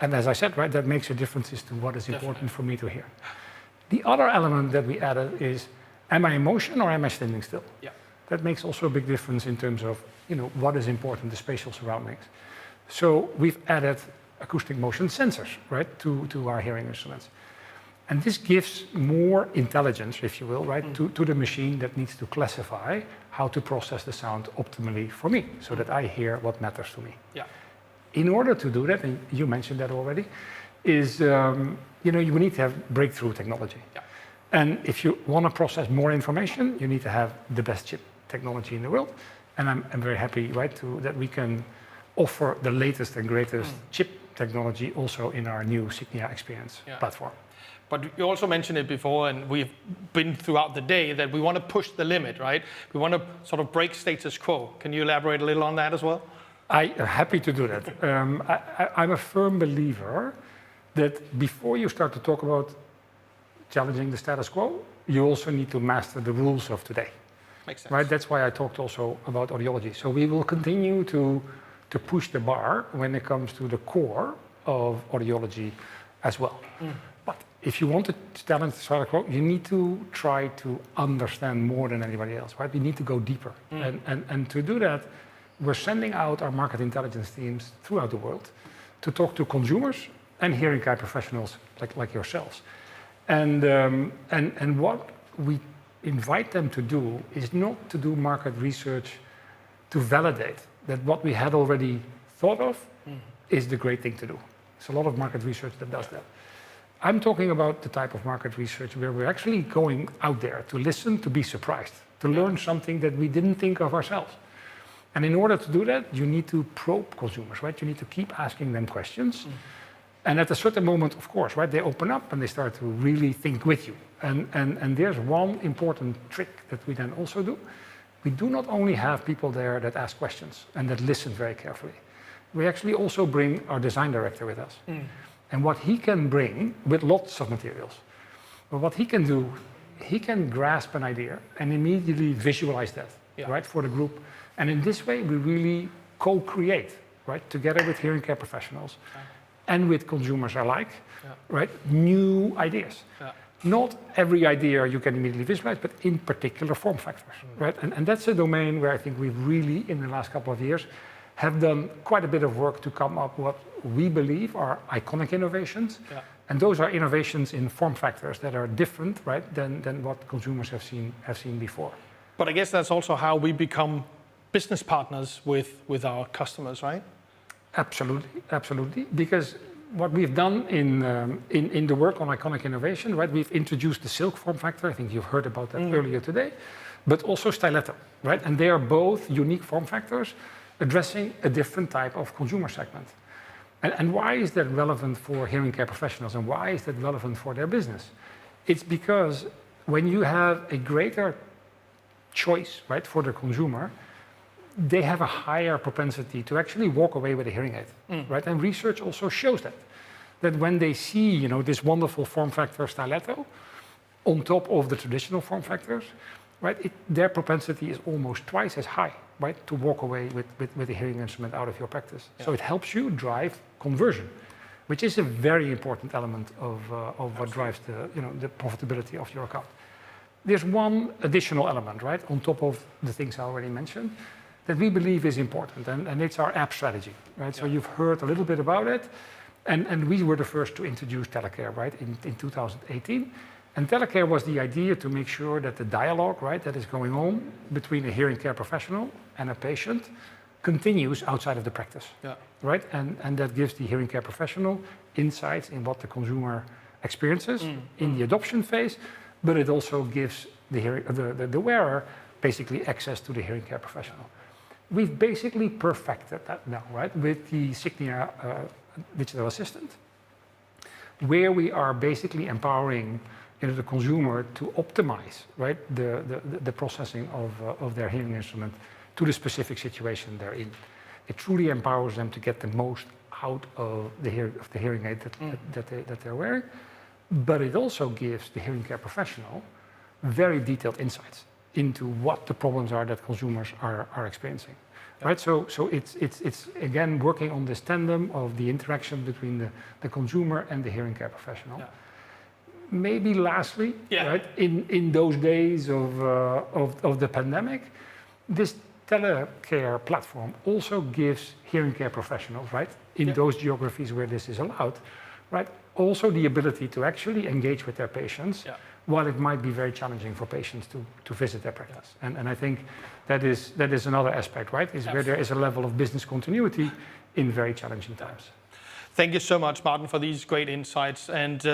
And as I said, right, that makes a difference as to what is important for me to hear. The other element that we added is, am I in motion or am I standing still? Yeah. That makes also a big difference in terms of, what is important, the spatial surroundings. So we've added acoustic motion sensors, right, to our hearing instruments. And this gives more intelligence, if you will, right, to the machine that needs to classify how to process the sound optimally for me, so that I hear what matters to me. Yeah. In order to do that, and you mentioned that already, is you need to have breakthrough technology. Yeah. And if you want to process more information, you need to have the best chip technology in the world. And I'm very happy, right, that we can offer the latest and greatest chip technology also in our new Signia Experience platform. But you also mentioned it before, and we've been throughout the day, that we want to push the limit, right? We want to sort of break status quo. Can you elaborate a little on that as well? I'm happy to do that. I'm a firm believer that before you start to talk about challenging the status quo, you also need to master the rules of today. Makes sense. Right? That's why I talked also about audiology. So we will continue to push the bar when it comes to the core of audiology as well. But if you want to challenge the status quo, you need to try to understand more than anybody else, right? You need to go deeper. And to do that, we're sending out our market intelligence teams throughout the world to talk to consumers and hearing care professionals like yourselves. And what we invite them to do is not to do market research to validate that what we had already thought of is the great thing to do. There's a lot of market research that does that. I'm talking about the type of market research where we're actually going out there to listen, to be surprised, to learn something that we didn't think of ourselves. And in order to do that, you need to probe consumers, right? You need to keep asking them questions. And at a certain moment, of course, right, they open up and they start to really think with you. And there's one important trick that we then also do. We do not only have people there that ask questions and that listen very carefully. We actually also bring our design director with us. And what he can bring with lots of materials, but what he can do, he can grasp an idea and immediately visualize that, right, for the group. And in this way, we really co-create, right, together with hearing care professionals and with consumers alike, right, new ideas. Not every idea you can immediately visualize, but in particular form factors, right? And that's a domain where I think we've really, in the last couple of years, have done quite a bit of work to come up with what we believe are iconic innovations. And those are innovations in form factors that are different, right, than what consumers have seen before. But I guess that's also how we become business partners with our customers, right? Absolutely, absolutely. Because what we've done in the work on iconic innovation, right? We've introduced the silk form factor. I think you've heard about that earlier today, but also stiletto, right? And they are both unique form factors addressing a different type of consumer segment. And why is that relevant for hearing care professionals, and why is that relevant for their business? It's because when you have a greater choice, right, for the consumer, they have a higher propensity to actually walk away with a hearing aid, right? And research also shows that when they see, this wonderful form factor stiletto on top of the traditional form factors, right, their propensity is almost twice as high, right, to walk away with a hearing instrument out of your practice. So it helps you drive conversion, which is a very important element of what drives the profitability of your account. There's one additional element, right, on top of the things I already mentioned, that we believe is important, and it's our app strategy, right? So you've heard a little bit about it, and we were the first to introduce Telecare, right, in 2018. And Telecare was the idea to make sure that the dialogue, right, that is going on between a hearing care professional and a patient continues outside of the practice, right? And that gives the hearing care professional insights in what the consumer experiences in the adoption phase, but it also gives the wearer basically access to the hearing care professional. We've basically perfected that now, right, with the Signia digital assistant, where we are basically empowering the consumer to optimize, right, the processing of their hearing instrument to the specific situation they're in. It truly empowers them to get the most out of the hearing aid that they're wearing, but it also gives the hearing care professional very detailed insights into what the problems are that consumers are experiencing. Right, so it's again working on this tandem of the interaction between the consumer and the hearing care professional. Yeah. Maybe lastly, right, in those days of the pandemic, this Telecare platform also gives hearing care professionals, right, in those geographies where this is allowed, right, also the ability to actually engage with their patients. While it might be very challenging for patients to visit their practice. And I think that is another aspect, right? Is where there is a level of business continuity in very challenging times. Thank you so much, Martin, for these great insights. And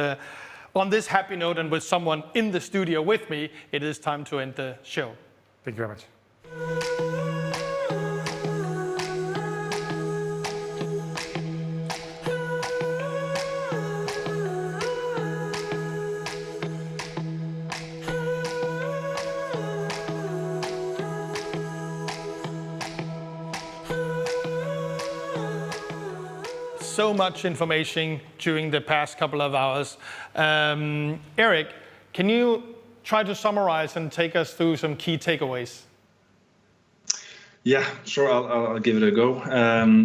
on this happy note, and with someone in the studio with me, it is time to end the show. Thank you very much. So much information during the past couple of hours. Eric, can you try to summarize and take us through some key takeaways? Yeah, sure. I'll give it a go.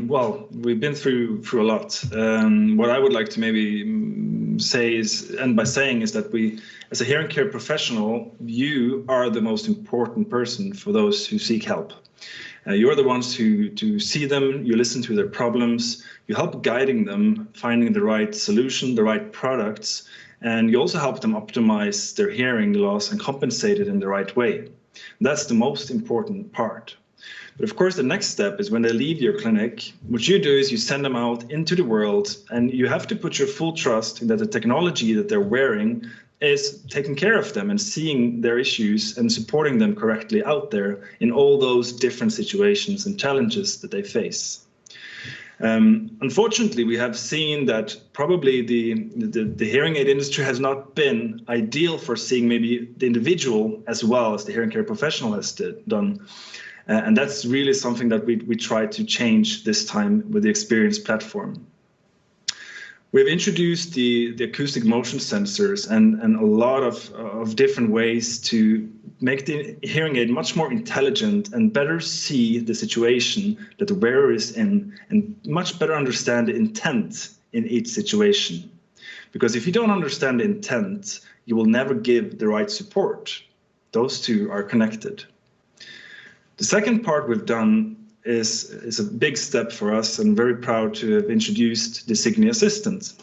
Well, we've been through a lot. What I would like to maybe say is that we, as a hearing care professional, you are the most important person for those who seek help. You're the ones who see them, you listen to their problems, you help guiding them, finding the right solution, the right products, and you also help them optimize their hearing loss and compensate it in the right way. That's the most important part. But of course, the next step is when they leave your clinic, what you do is you send them out into the world, and you have to put your full trust in that the technology that they're wearing is taking care of them and seeing their issues and supporting them correctly out there in all those different situations and challenges that they face. Unfortunately, we have seen that probably the hearing aid industry has not been ideal for seeing maybe the individual as well as the hearing care professional has done. And that's really something that we try to change this time with the Experience platform. We've introduced the acoustic motion sensors and a lot of different ways to make the hearing aid much more intelligent and better see the situation that the wearer is in and much better understand the intent in each situation. Because if you don't understand the intent, you will never give the right support. Those two are connected. The second part we've done is a big step for us, and very proud to have introduced the Signi Assistant.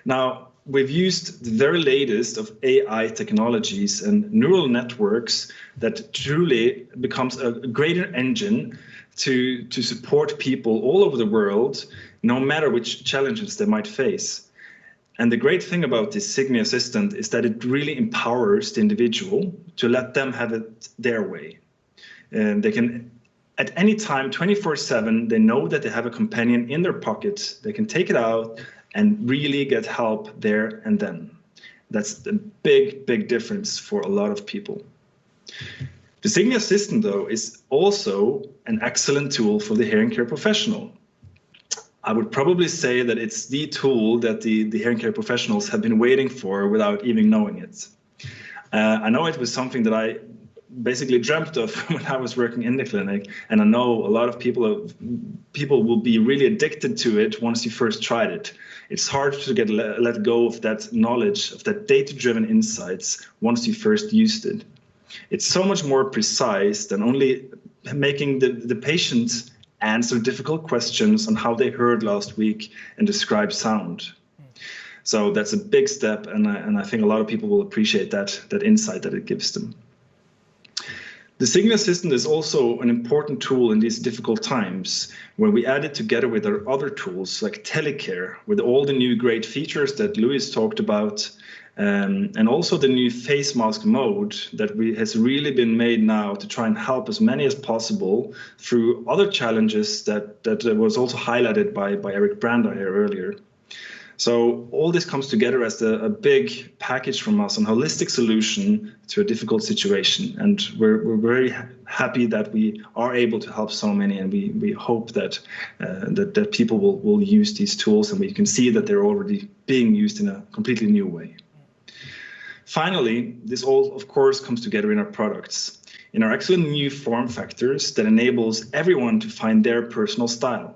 Now, we've used the very latest of AI technologies and neural networks that truly becomes a greater engine to support people all over the world, no matter which challenges they might face. And the great thing about this Signi Assistant is that it really empowers the individual to let them have it their way. And they can, at any time, 24/7, they know that they have a companion in their pocket. They can take it out and really get help there and then. That's the big, big difference for a lot of people. The Signia Assistant, though, is also an excellent tool for the hearing care professional. I would probably say that it's the tool that the hearing care professionals have been waiting for without even knowing it. I know it was something that I basically dreamt of when I was working in the clinic, and I know a lot of people will be really addicted to it once you first tried it. It's hard to get let go of that knowledge, of that data-driven insights once you first used it. It's so much more precise than only making the patient answer difficult questions on how they heard last week and describe sound. So that's a big step, and I think a lot of people will appreciate that insight that it gives them. The Signia Assistant is also an important tool in these difficult times when we add it together with our other tools like Telecare, with all the new great features that Louis talked about, and also the new face mask mode that has really been made now to try and help as many as possible through other challenges that was also highlighted by Eric Branda here earlier. So all this comes together as a big package from us, a holistic solution to a difficult situation. And we're very happy that we are able to help so many, and we hope that that people will use these tools, and we can see that they're already being used in a completely new way. Finally, this all, of course, comes together in our products, in our excellent new form factors that enables everyone to find their personal style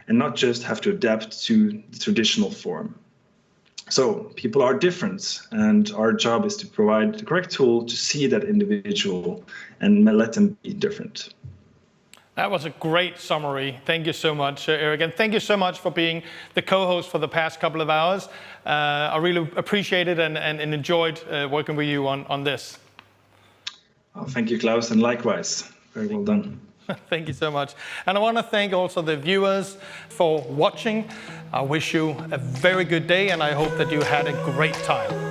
and not just have to adapt to the traditional form. So people are different, and our job is to provide the correct tool to see that individual and let them be different. That was a great summary. Thank you so much, Eric. And thank you so much for being the co-host for the past couple of hours. I really appreciate it and enjoyed working with you on this. Oh, thank you, Klaus, and likewise. Very well done. Thank you so much. And I want to thank also the viewers for watching. I wish you a very good day, and I hope that you had a great time.